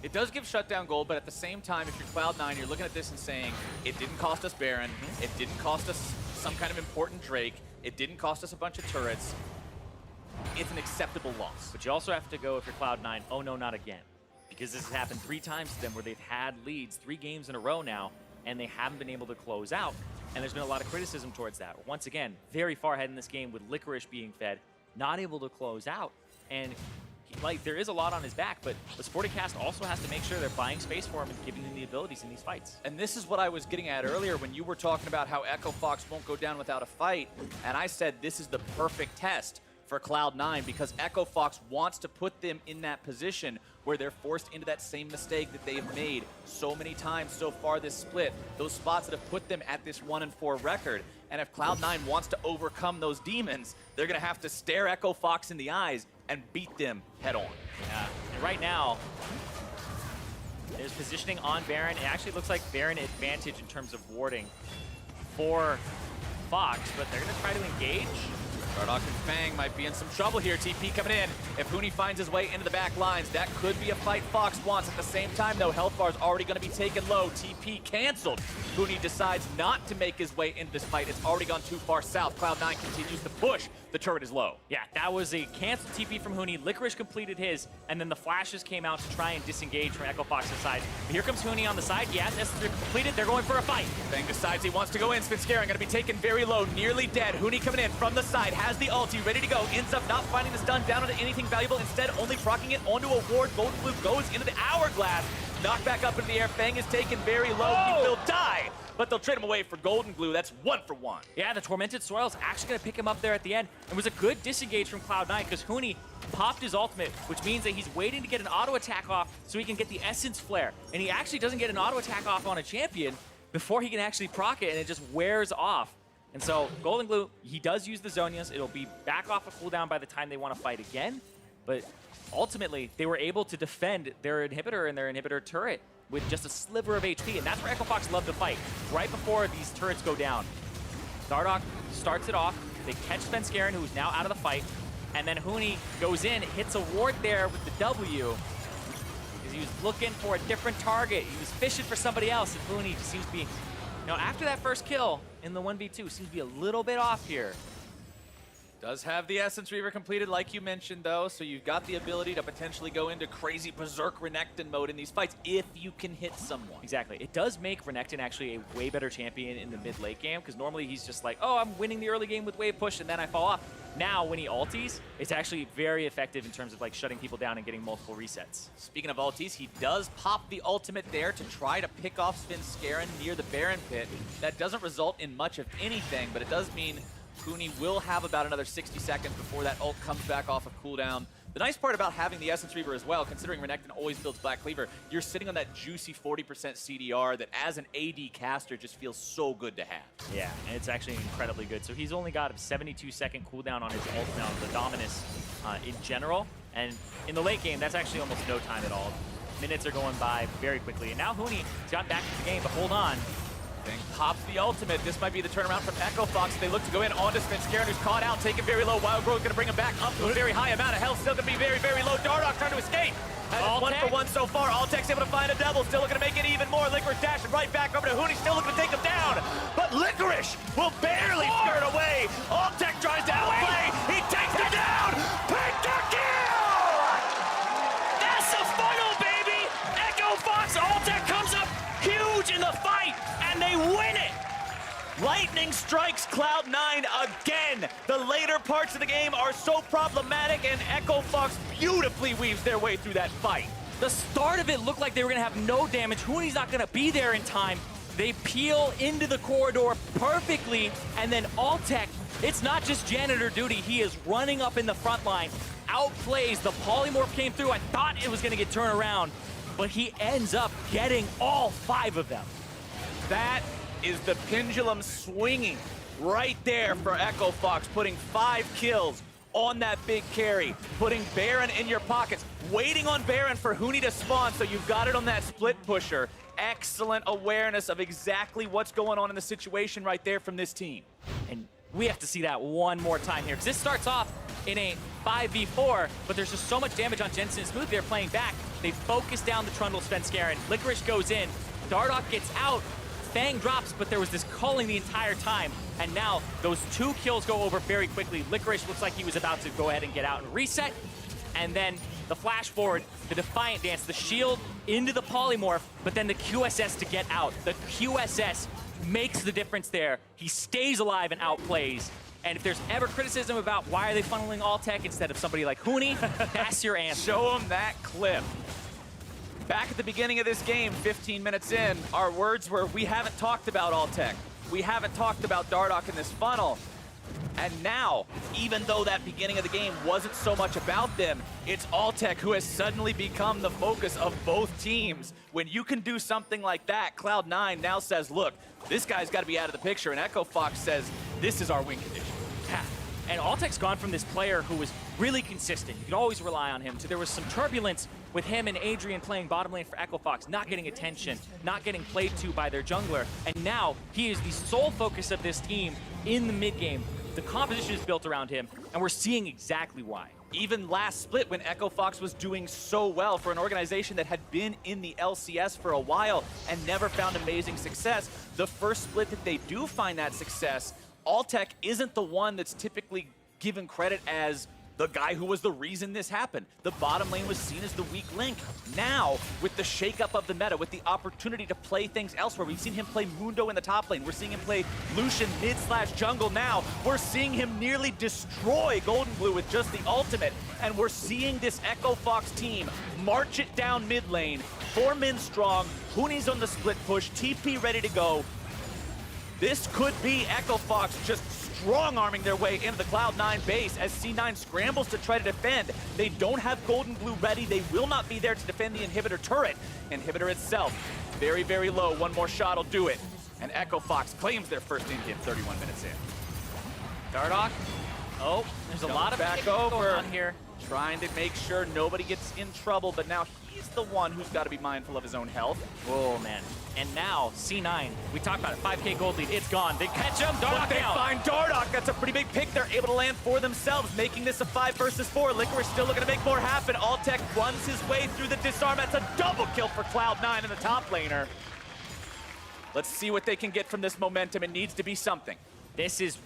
A: It does give shutdown gold, but at the same time, if you're Cloud9, you're looking at this and saying, it didn't cost us Baron, it didn't cost us some kind of important Drake, it didn't cost us a bunch of turrets. It's an acceptable loss.
B: But you also have to go, if you're Cloud9, oh no, not again. Because this has happened 3 times to them where they've had leads 3 games in a row now, and they haven't been able to close out. And there's been a lot of criticism towards that. Once again, very far ahead in this game with Licorice being fed, not able to close out. And like, there is a lot on his back, but the Sporticast also has to make sure they're buying space for him and giving him the abilities in these fights.
A: And this is what I was getting at earlier when you were talking about how Echo Fox won't go down without a fight. And I said this is the perfect test for Cloud9 because Echo Fox wants to put them in that position where they're forced into that same mistake that they've made so many times so far this split. Those spots that have put them at this 1-4 record. And if Cloud9 wants to overcome those demons, they're going to have to stare Echo Fox in the eyes and beat them head on.
B: Yeah, and right now, there's positioning on Baron. It actually looks like Baron advantage in terms of warding for Fox, but they're going to try to engage.
A: Dardoch and Fang might be in some trouble here. TP coming in. If Huni finds his way into the back lines, that could be a fight Fox wants. At the same time, though, health bar's already going to be taken low. TP canceled. Huni decides not to make his way into this fight. It's already gone too far south. Cloud9 continues to push. The turret is low.
B: Yeah, that was a canceled TP from Huni. Licorice completed his, and then the flashes came out to try and disengage from Echo Fox's side. But here comes Huni on the side. He has S3 completed. They're going for a fight.
A: Fang decides he wants to go in. Svenskeren going to be taken very low, nearly dead. Huni coming in from the side. has the ulti ready to go. Ends up not finding the stun down onto anything valuable. Instead, only procking it onto a ward. Golden Blue goes into the hourglass. Knocked back up into the air. Fang is taken very low. He will die, but they'll trade him away for Golden Glue. That's 1 for 1.
B: Yeah, the Tormented Soil is actually going to pick him up there at the end. It was a good disengage from Cloud9 because Huni popped his ultimate, which means that he's waiting to get an auto attack off so he can get the Essence Flare. And he actually doesn't get an auto attack off on a champion before he can actually proc it, and it just wears off. And so Golden Glue, he does use the Zonias. It'll be back off a cooldown by the time they want to fight again. But ultimately, they were able to defend their inhibitor and their inhibitor turret with just a sliver of HP, and that's where Echo Fox love to fight, right before these turrets go down. Dardoch starts it off. They catch Svenskeren, who's now out of the fight, and then Huni goes in, hits a ward there with the W, because he was looking for a different target. He was fishing for somebody else, and Huni just seems to be, you know, after that first kill in the 1v2, seems to be a little bit off here.
A: Does have the Essence Reaver completed, like you mentioned, though, so you've got the ability to potentially go into crazy Berserk Renekton mode in these fights if you can hit someone.
B: Exactly. It does make Renekton actually a way better champion in the mid-late game, because normally he's just like, oh, I'm winning the early game with wave push, and then I fall off. Now, when he ulties, it's actually very effective in terms of like shutting people down and getting multiple resets.
A: Speaking of ultis, he does pop the ultimate there to try to pick off Svenskeren near the Baron pit. That doesn't result in much of anything, but it does mean Huni will have about another 60 seconds before that ult comes back off of cooldown. The nice part about having the Essence Reaver as well, considering Renekton always builds Black Cleaver, you're sitting on that juicy 40% CDR that as an AD caster just feels so good to have.
B: Yeah, and it's actually incredibly good. So he's only got a 72-second cooldown on his ult now, the Dominus in general. And in the late game, that's actually almost no time at all. Minutes are going by very quickly. And now Huni's got back into the game, but hold on.
A: Fang pops the ultimate. This might be the turnaround from Echo Fox. They look to go in onto Svenskeren, who's caught out, taken very low. Wild Growth going to bring him back up to a very high amount of health. Still going to be very, very low. Dardoch trying to escape. And 1 for 1 so far. Altech's able to find a double. Still looking to make it even more. Licorice dashing right back over to Huni. Still looking to take him down. But Licorice will barely skirt away. Altech tries to outplay. He takes him down. Pentakill!
B: That's the final, baby! Echo Fox, Altech comes up huge in the fight, and they win it!
A: Lightning strikes Cloud9 again. The later parts of the game are so problematic, and Echo Fox beautifully weaves their way through that fight.
B: The start of it looked like they were gonna have no damage. Huni's not gonna be there in time. They peel into the corridor perfectly, and then Altech, it's not just janitor duty, he is running up in the front line, outplays, the polymorph came through, I thought it was gonna get turned around, but he ends up getting all 5 of them.
A: That is the pendulum swinging right there for Echo Fox, putting 5 kills on that big carry, putting Baron in your pockets, waiting on Baron for Huni to spawn, so you've got it on that split pusher. Excellent awareness of exactly what's going on in the situation right there from this team.
B: And we have to see that one more time here, because this starts off in a 5v4, but there's just so much damage on Jensen and Smooth. They're playing back. They focus down the Trundle Svenskeren. Licorice goes in. Dardoch gets out. Fang drops, but there was this culling the entire time. And now those 2 kills go over very quickly. Licorice looks like he was about to go ahead and get out and reset. And then the flash forward, the Defiant Dance, the shield into the polymorph, but then the QSS to get out. The QSS makes the difference there. He stays alive and outplays. And if there's ever criticism about why are they funneling Altech instead of somebody like Huni, that's your answer.
A: Show him that clip. Back at the beginning of this game, 15 minutes in, our words were, we haven't talked about Altech. We haven't talked about Dardoch in this funnel. And now, even though that beginning of the game wasn't so much about them, it's Altech who has suddenly become the focus of both teams. When you can do something like that, Cloud9 now says, look, this guy's got to be out of the picture. And Echo Fox says, this is our win condition.
B: Yeah. And Altech's gone from this player who was really consistent, you could always rely on him, to there was some turbulence with him and Adrian playing bottom lane for Echo Fox, not getting attention, not getting played to by their jungler, and now he is the sole focus of this team in the mid game. The composition is built around him, and we're seeing exactly why.
A: Even last split when Echo Fox was doing so well for an organization that had been in the LCS for a while and never found amazing success, the first split that they do find that success, Altech isn't the one that's typically given credit as the guy who was the reason this happened. The bottom lane was seen as the weak link. Now, with the shakeup of the meta, with the opportunity to play things elsewhere, we've seen him play Mundo in the top lane. We're seeing him play Lucian mid/jungle now. We're seeing him nearly destroy Golden Blue with just the ultimate. And we're seeing this Echo Fox team march it down mid lane. 4 men strong, Huni's on the split push, TP ready to go. This could be Echo Fox just strong-arming their way into the Cloud9 base as C9 scrambles to try to defend. They don't have Golden Blue ready. They will not be there to defend the inhibitor turret. Inhibitor itself, very, very low. One more shot will do it. And Echo Fox claims their first in-game 31 minutes in.
B: Dardoch. Oh, there's a lot of
A: back
B: going
A: over
B: on here.
A: Trying to make sure nobody gets in trouble, but now he's the one who's got to be mindful of his own health.
B: Whoa, man. And now, C9, we talked about it, 5K gold lead, it's gone. They catch him,
A: But
B: Dardoch
A: they
B: out.
A: find Dardoch. That's a pretty big pick they're able to land for themselves, making this a 5 versus 4. Licorice still looking to make more happen. Altec runs his way through the disarm. That's a double kill for Cloud9 in the top laner. Let's see what they can get from this momentum. It needs to be something.
B: This is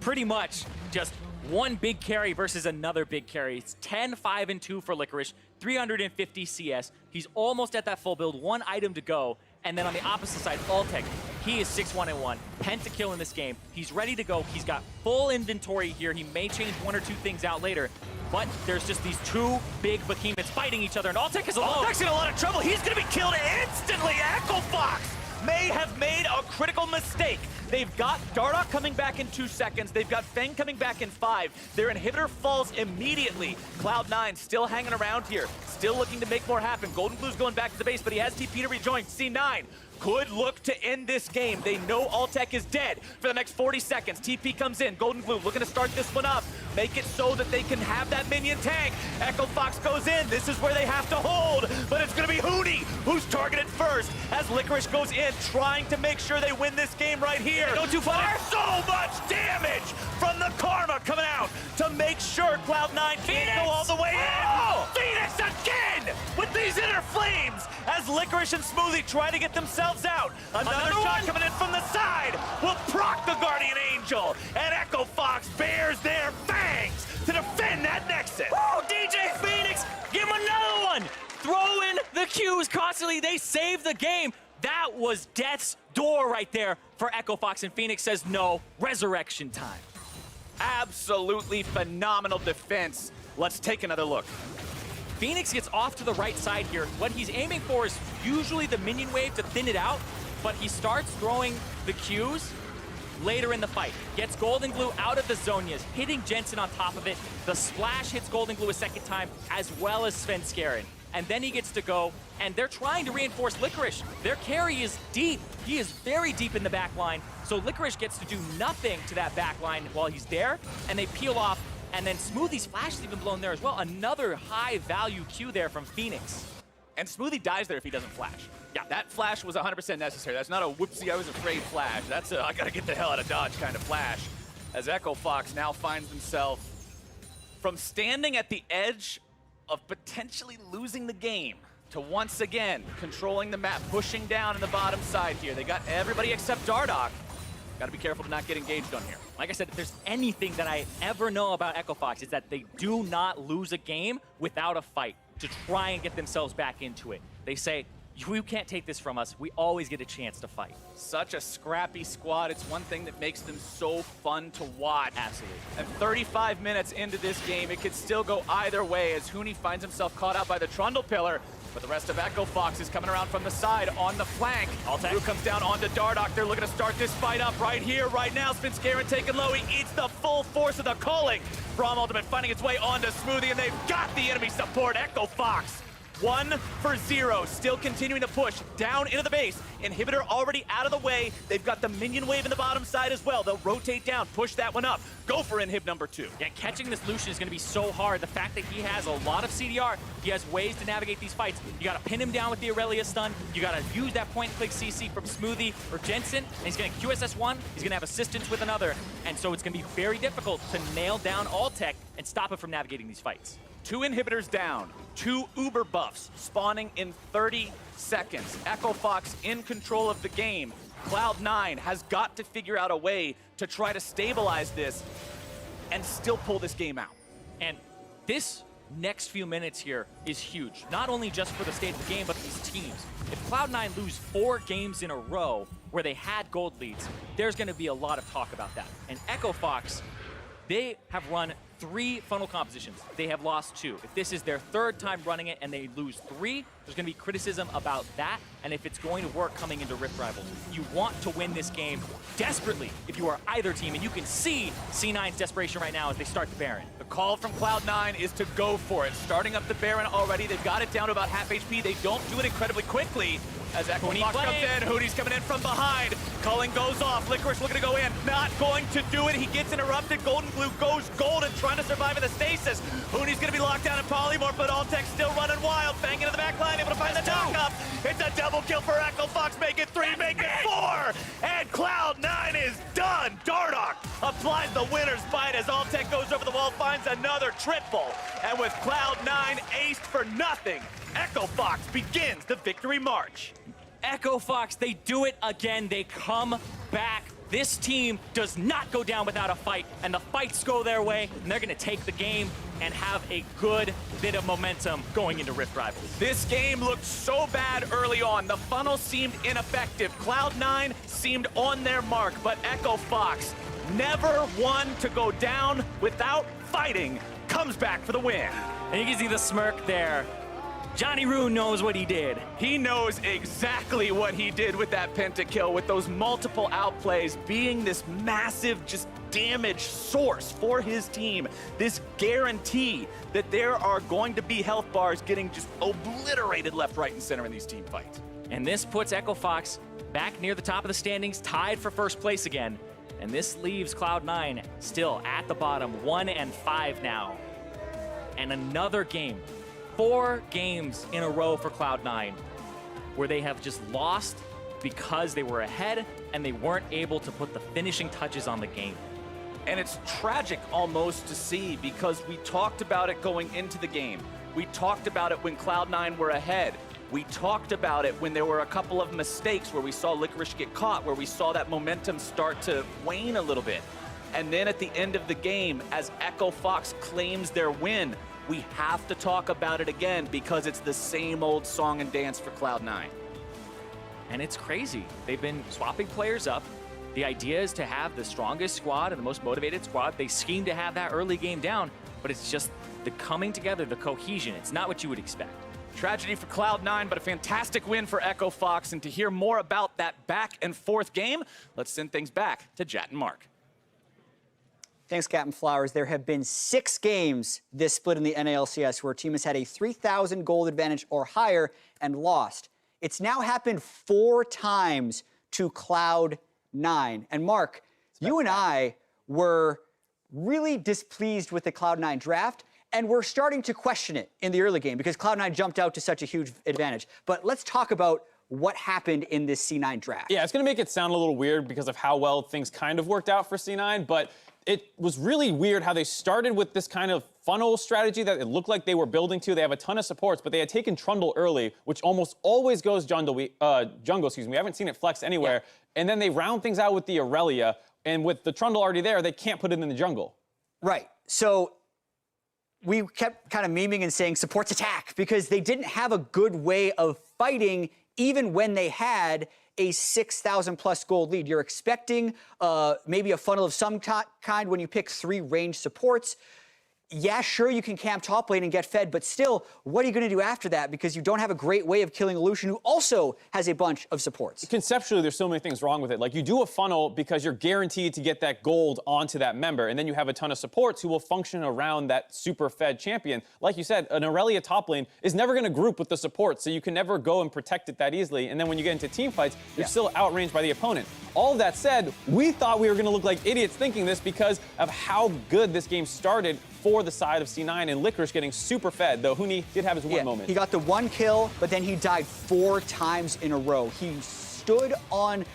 B: pretty much just one big carry versus another big carry. It's 10, 5, and 2 for Licorice, 350 CS. He's almost at that full build, 1 item to go. And then on the opposite side, Altec, he is 6-1-1, pentakill in this game. He's ready to go. He's got full inventory here. He may change 1 or 2 things out later, but there's just these 2 big behemoths fighting each other, and Altec is alone.
A: Altec's in a lot of trouble. He's going to be killed instantly. Echo Fox may have made a critical mistake. They've got Dardoch coming back in 2 seconds. They've got Feng coming back in 5. Their inhibitor falls immediately. Cloud9 still hanging around here, still looking to make more happen. Golden Blue's going back to the base, but he has TP to rejoin. C9 could look to end this game. They know Altec is dead for the next 40 seconds. TP comes in. Golden Blue looking to start this one up. Make it so that they can have that minion tank. Echo Fox goes in. This is where they have to hold, but it's going to be Huni who's targeted first as Licorice goes in, trying to make sure they win this game right here.
B: Go too far.
A: So much damage from the Karma coming out to make sure Cloud9 can't go all the way in. Phoenix again with these inner flames as Licorice and Smoothie try to get themselves out. Another shot coming in from the side will proc the Guardian Angel, and Echo Fox bears their fangs to defend that Nexus.
B: Oh, DJ Phoenix, give him another one. Throw in the Qs constantly. They save the game. That was death's door right there for Echo Fox, and Phoenix says no, resurrection time.
A: Absolutely phenomenal defense. Let's take another look.
B: Phoenix gets off to the right side here. What he's aiming for is usually the minion wave to thin it out, but he starts throwing the Qs later in the fight. Gets Golden Glue out of the Zonias, hitting Jensen on top of it. The splash hits Golden Glue a second time, as well as Svenskeren. And then he gets to go, and they're trying to reinforce Licorice. Their carry is deep. He is very deep in the back line, so Licorice gets to do nothing to that back line while he's there, and they peel off, and then Smoothie's flash is even blown there as well. Another high-value Q there from Phoenix.
A: And Smoothie dies there if he doesn't flash. Yeah, that flash was 100% necessary. That's not a whoopsie, I was afraid flash. That's a I gotta get the hell out of Dodge kind of flash. As Echo Fox now finds himself from standing at the edge of potentially losing the game to once again controlling the map, pushing down in the bottom side here. They got everybody except Dardoch. Gotta be careful to not get engaged on here.
B: Like I said, if there's anything that I ever know about Echo Fox, it's that they do not lose a game without a fight to try and get themselves back into it. They say, you can't take this from us. We always get a chance to fight.
A: Such a scrappy squad. It's one thing that makes them so fun to watch.
B: Absolutely.
A: And 35 minutes into this game, it could still go either way as Huni finds himself caught out by the Trundle Pillar. But the rest of Echo Fox is coming around from the side on the flank. Drew comes down onto Dardoch. They're looking to start this fight up right here, right now. Svenskeren taken low. He eats the full force of the calling. Braum Ultimate finding its way onto Smoothie, and they've got the enemy support. Echo Fox 1 for 0, still continuing to push down into the base. Inhibitor already out of the way. They've got the minion wave in the bottom side as well. They'll rotate down, push that one up. Go for inhib number 2.
B: Yeah, catching this Lucian is going to be so hard. The fact that he has a lot of CDR, he has ways to navigate these fights. You got to pin him down with the Aurelia stun. You got to use that point-and-click CC from Smoothie or Jensen. And he's going to QSS one. He's going to have assistance with another. And so it's going to be very difficult to nail down Altec and stop him from navigating these fights.
A: 2 inhibitors down, 2 Uber buffs spawning in 30 seconds. Echo Fox in control of the game. Cloud9 has got to figure out a way to try to stabilize this and still pull this game out.
B: And this next few minutes here is huge. Not only just for the state of the game, but these teams. If Cloud9 lose 4 games in a row where they had gold leads, there's going to be a lot of talk about that. And Echo Fox, they have run 3 funnel compositions. They have lost 2. If this is their 3rd time running it and they lose 3, there's going to be criticism about that. And if it's going to work coming into Rift Rivals, you want to win this game desperately if you are either team. And you can see C9's desperation right now as they start the Baron.
A: The call from Cloud9 is to go for it. Starting up the Baron already. They've got it down to about half HP. They don't do it incredibly quickly. As Echo Fox comes in, Hootie's coming in from behind. Culling goes off. Licorice looking to go in. Not going to do it. He gets interrupted. Golden Glue goes golden, trying to survive in the stasis. Hootie's going to be locked down in Polymorph, but Altec still running wild. Bang into the back line, able to find the knock-up. It's a double kill for Echo Fox. Make it 3, make it 4. And Cloud9 is done. Dardoch applies the winner's bite as Altec goes over the wall, finds another triple. And with Cloud9 aced for nothing, Echo Fox begins the victory march.
B: Echo Fox, they do it again. They come back. This team does not go down without a fight, and the fights go their way, and they're going to take the game and have a good bit of momentum going into Rift Rivals.
A: This game looked so bad early on. The funnel seemed ineffective. Cloud9 seemed on their mark, but Echo Fox, never one to go down without fighting, comes back for the win.
B: And you can see the smirk there. Johnny Rune knows what he did.
A: He knows exactly what he did with that pentakill, with those multiple outplays, being this massive just damage source for his team. This guarantee that there are going to be health bars getting just obliterated left, right, and center in these team fights.
B: And this puts Echo Fox back near the top of the standings, tied for first place again. And this leaves Cloud9 still at the bottom, 1-5 now. And another game. 4 games in a row for Cloud9 where they have just lost because they were ahead and they weren't able to put the finishing touches on the game.
A: And it's tragic almost to see, because we talked about it going into the game. We talked about it when Cloud9 were ahead. We talked about it when there were a couple of mistakes where we saw Licorice get caught, where we saw that momentum start to wane a little bit. And then at the end of the game, as Echo Fox claims their win, we have to talk about it again, because it's the same old song and dance for Cloud9.
B: And it's crazy. They've been swapping players up. The idea is to have the strongest squad and the most motivated squad. They scheme to have that early game down, but it's just the coming together, the cohesion. It's not what you would expect.
A: Tragedy for Cloud9, but a fantastic win for Echo Fox. And to hear more about that back and forth game, let's send things back to Jat and Mark.
C: Thanks, Captain Flowers. There have been 6 games this split in the NALCS where a team has had a 3,000 gold advantage or higher and lost. It's now happened 4 times to Cloud9. And Mark, you and I were really displeased with the Cloud9 draft, and we're starting to question it in the early game because Cloud9 jumped out to such a huge advantage. But let's talk about what happened in this C9 draft.
D: Yeah, it's going to make it sound a little weird because of how well things kind of worked out for C9, but it was really weird how they started with this kind of funnel strategy that it looked like they were building to. They have a ton of supports, but they had taken Trundle early, which almost always goes jungle. We haven't seen it flex anywhere. Yeah. And then they round things out with the Aurelia, and with the Trundle already there, they can't put it in the jungle.
C: Right. So we kept kind of memeing and saying supports attack because they didn't have a good way of fighting even when they had a 6,000 plus gold lead. You're expecting maybe a funnel of some kind when you pick 3 ranged supports. Yeah, sure, you can camp top lane and get fed, but still, what are you going to do after that? Because you don't have a great way of killing Illusion, who also has a bunch of supports.
D: Conceptually, there's so many things wrong with it. Like, you do a funnel because you're guaranteed to get that gold onto that member, and then you have a ton of supports who will function around that super fed champion. Like you said, an Aurelia top lane is never going to group with the support, so you can never go and protect it that easily. And then when you get into team fights, you're still outranged by the opponent. All of that said, we thought we were going to look like idiots thinking this because of how good this game started for the side of C9, and Licorice getting super fed, though Huni did have his one moment.
C: He got the 1 kill, but then he died 4 times in a row. He stood on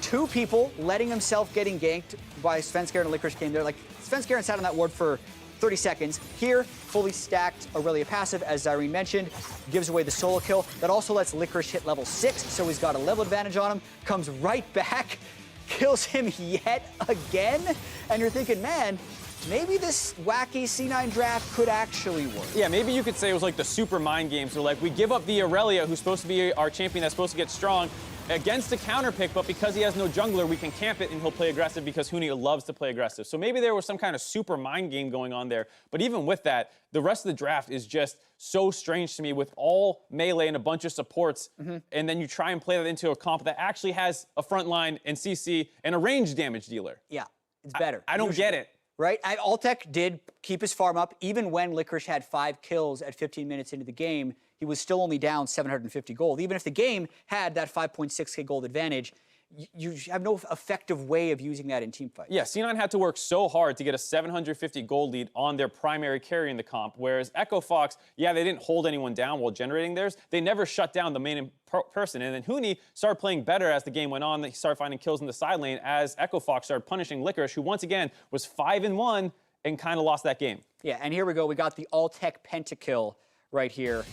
C: 2 people, letting himself getting ganked by Svenskeren, and Licorice came there. Like, Svenskeren sat on that ward for 30 seconds. Here, fully stacked Aurelia passive, as Zyrene mentioned, gives away the solo kill. That also lets Licorice hit level 6, so he's got a level advantage on him. Comes right back, kills him yet again. And you're thinking, man, maybe this wacky C9 draft could actually work.
D: Yeah, maybe you could say it was like the super mind games. Where like we give up the Aurelia, who's supposed to be our champion that's supposed to get strong, against a counter pick, but because he has no jungler, we can camp it and he'll play aggressive because Huni loves to play aggressive. So maybe there was some kind of super mind game going on there. But even with that, the rest of the draft is just so strange to me with all melee and a bunch of supports. And then you try and play that into a comp that actually has a front line and CC and a range damage dealer.
C: Yeah, it's better.
D: I don't get it.
C: Right? Altec did keep his farm up. Even when Licorice had 5 kills at 15 minutes into the game, he was still only down 750 gold. Even if the game had that 5.6k gold advantage, you have no effective way of using that in teamfights.
D: Yeah, C9 had to work so hard to get a 750 gold lead on their primary carry in the comp, whereas Echo Fox, yeah, they didn't hold anyone down while generating theirs. They never shut down the main person. And then Huni started playing better as the game went on. He started finding kills in the side lane as Echo Fox started punishing Licorice, who once again was 5-1 and kind of lost that game.
C: Yeah, and here we go. We got the Altec pentakill right here.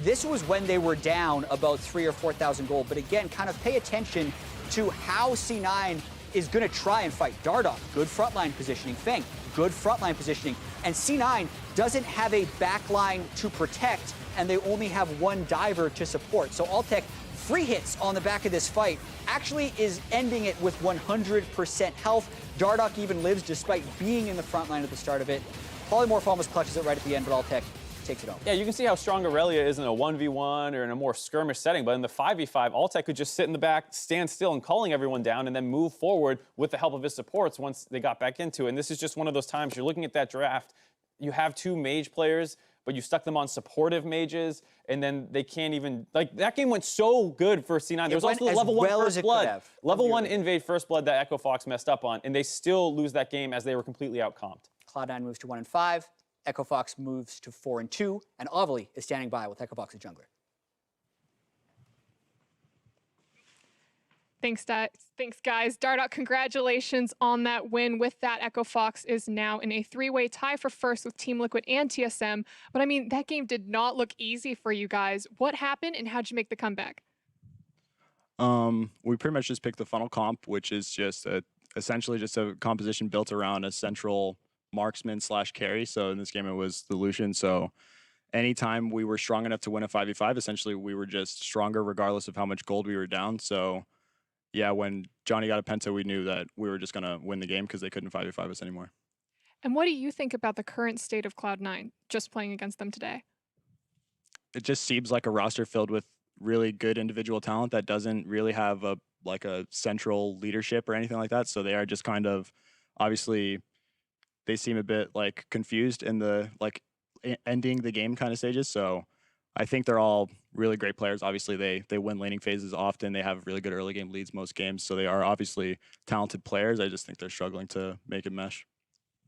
C: This was when they were down about 3,000 or 4,000 gold. But again, kind of pay attention to how C9 is going to try and fight. Dardoch, good frontline positioning. Feng, good frontline positioning. And C9 doesn't have a backline to protect, and they only have one diver to support. So Altec, free hits on the back of this fight, actually is ending it with 100% health. Dardoch even lives despite being in the front line at the start of it. Polymorph almost clutches it right at the end, but Altec takes it home.
D: Yeah, you can see how strong Aurelia is in a 1v1 or in a more skirmish setting, but in the 5v5, Altec could just sit in the back, stand still and calling everyone down and then move forward with the help of his supports once they got back into it. And this is just one of those times you're looking at that draft, you have 2 mage players, but you stuck them on supportive mages, and then they can't even, like, that game went so good for C9. There was also the level 1 first blood. Level 1 invade first blood that Echo Fox messed up on, and they still lose that game as they were completely outcomped.
C: Cloud9 moves to 1-5. Echo Fox moves to 4-2, and Ovely is standing by with Echo Fox's jungler.
E: Thanks, guys. Dardoch, congratulations on that win. With that, Echo Fox is now in a 3-way tie for first with Team Liquid and TSM. But I mean, that game did not look easy for you guys. What happened, and how'd you make the comeback?
F: We pretty much just picked the funnel comp, which is just essentially just a composition built around a central marksman / carry. So in this game, it was the Lucian. So anytime we were strong enough to win a 5v5, essentially we were just stronger regardless of how much gold we were down. So yeah, when Johnny got a penta, we knew that we were just going to win the game because they couldn't 5v5 us anymore.
E: And what do you think about the current state of Cloud9 just playing against them today?
F: It just seems like a roster filled with really good individual talent that doesn't really have a central leadership or anything like that. So they are just kind of, obviously, they seem a bit like confused in the ending the game kind of stages. So I think they're all really great players. Obviously, they win laning phases often. They have really good early game leads most games. So they are obviously talented players. I just think they're struggling to make it mesh.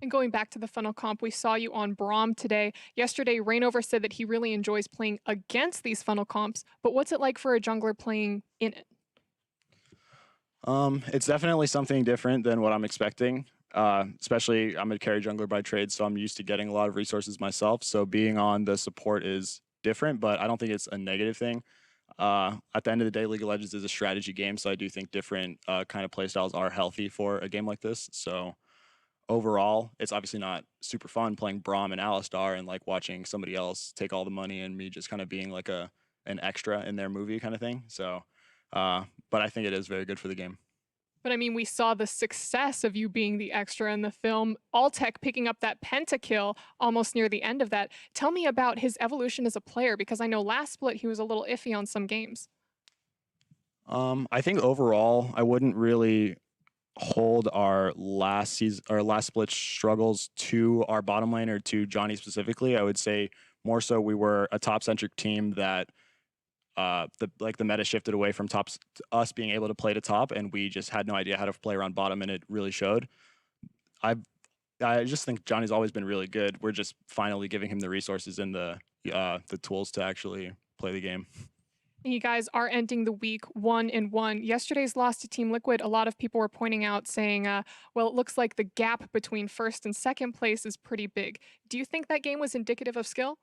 E: And going back to the funnel comp, we saw you on Braum today. Yesterday, Rainover said that he really enjoys playing against these funnel comps. But what's it like for a jungler playing in it?
F: It's definitely something different than what I'm expecting. Especially, I'm a carry jungler by trade, so I'm used to getting a lot of resources myself. So being on the support is different, but I don't think it's a negative thing. At the end of the day, League of Legends is a strategy game, so I do think different kind of playstyles are healthy for a game like this. So overall, it's obviously not super fun playing Braum and Alistar and like watching somebody else take all the money and me just kind of being like an extra in their movie kind of thing. So, but I think it is very good for the game.
E: But I mean, we saw the success of you being the extra in the film. Altec picking up that pentakill almost near the end of that. Tell me about his evolution as a player, because I know last split he was a little iffy on some games.
F: I think overall, I wouldn't really hold our last split struggles to our bottom lane or to Johnny specifically. I would say more so we were a top-centric team that the meta shifted away from us being able to play to top, and we just had no idea how to play around bottom, and it really showed. I just think Johnny's always been really good. We're just finally giving him the resources and the tools to actually play the game.
E: You guys are ending the week 1-1. Yesterday's loss to Team Liquid, a lot of people were pointing out saying, well, it looks like the gap between first and second place is pretty big. Do you think that game was indicative of skill?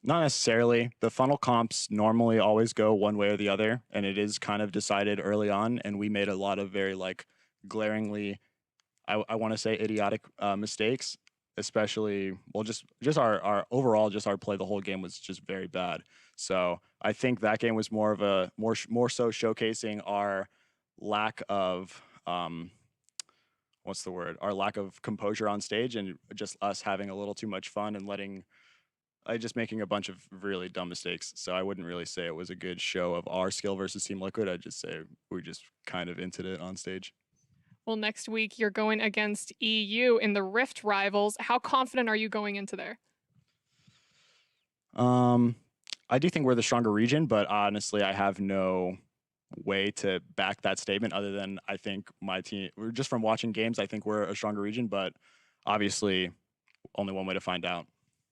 F: Not necessarily. The funnel comps normally always go one way or the other, and it is kind of decided early on. And we made a lot of very like glaringly, I want to say idiotic mistakes, especially just our overall just our play the whole game was just very bad. So I think that game was more of a more so showcasing our lack of what's the word? Our lack of composure on stage and just us having a little too much fun and just making a bunch of really dumb mistakes. So I wouldn't really say it was a good show of our skill versus Team Liquid. I'd just say we just kind of inted it on stage.
E: Well, next week you're going against EU in the Rift Rivals. How confident are you going into there?
F: I do think we're the stronger region, but honestly, I have no way to back that statement other than I think my team, just from watching games, I think we're a stronger region, but obviously only one way to find out.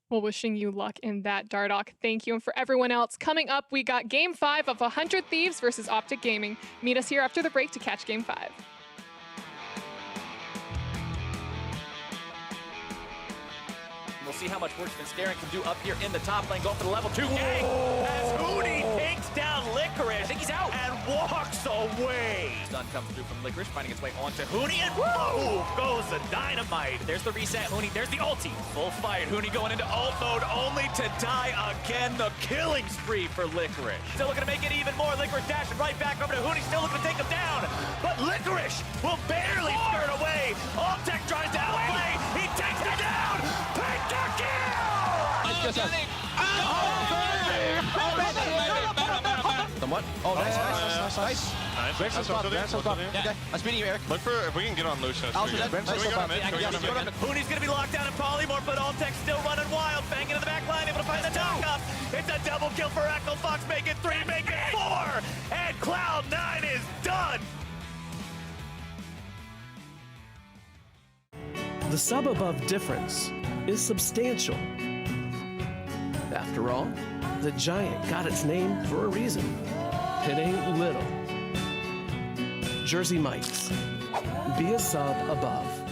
E: Well, wishing you luck in that, Dardoch. Thank you. And for everyone else, coming up, we got Game 5 of 100 Thieves versus Optic Gaming. Meet us here after the break to catch Game 5.
A: We'll see how much worse than Staring can do up here in the top lane. Going for the level 2. As Hooney takes down Licorice. I think he's out. And walks away. Stun comes through from Licorice, finding its way onto Hooney. And woo! Goes the dynamite. There's the reset, Hooney. There's the ulti. Full fight. Hooney going into ult mode only to die again. The killing spree for Licorice. Still looking to make it even more. Licorice dashing right back over to Hooney. Still looking to take him down. But Licorice will barely skirt away. Tech tries to outplay. He takes him down.
G: Somewhat. Oh, nice. Okay, I'm speeding you, Eric.
H: Look for if we can get on Lucian.
G: Can
H: we go mid? Can we go mid?
A: Hooney's gonna be locked down in Polymorph, but Altec still running wild. Bang into the back line, able to find the knock up. It's a double kill for Echo Fox, make it 3, make it 4, and Cloud9 is done.
I: The sub above difference is substantial. After all, the giant got its name for a reason. It ain't little. Jersey Mike's. Be a sub above.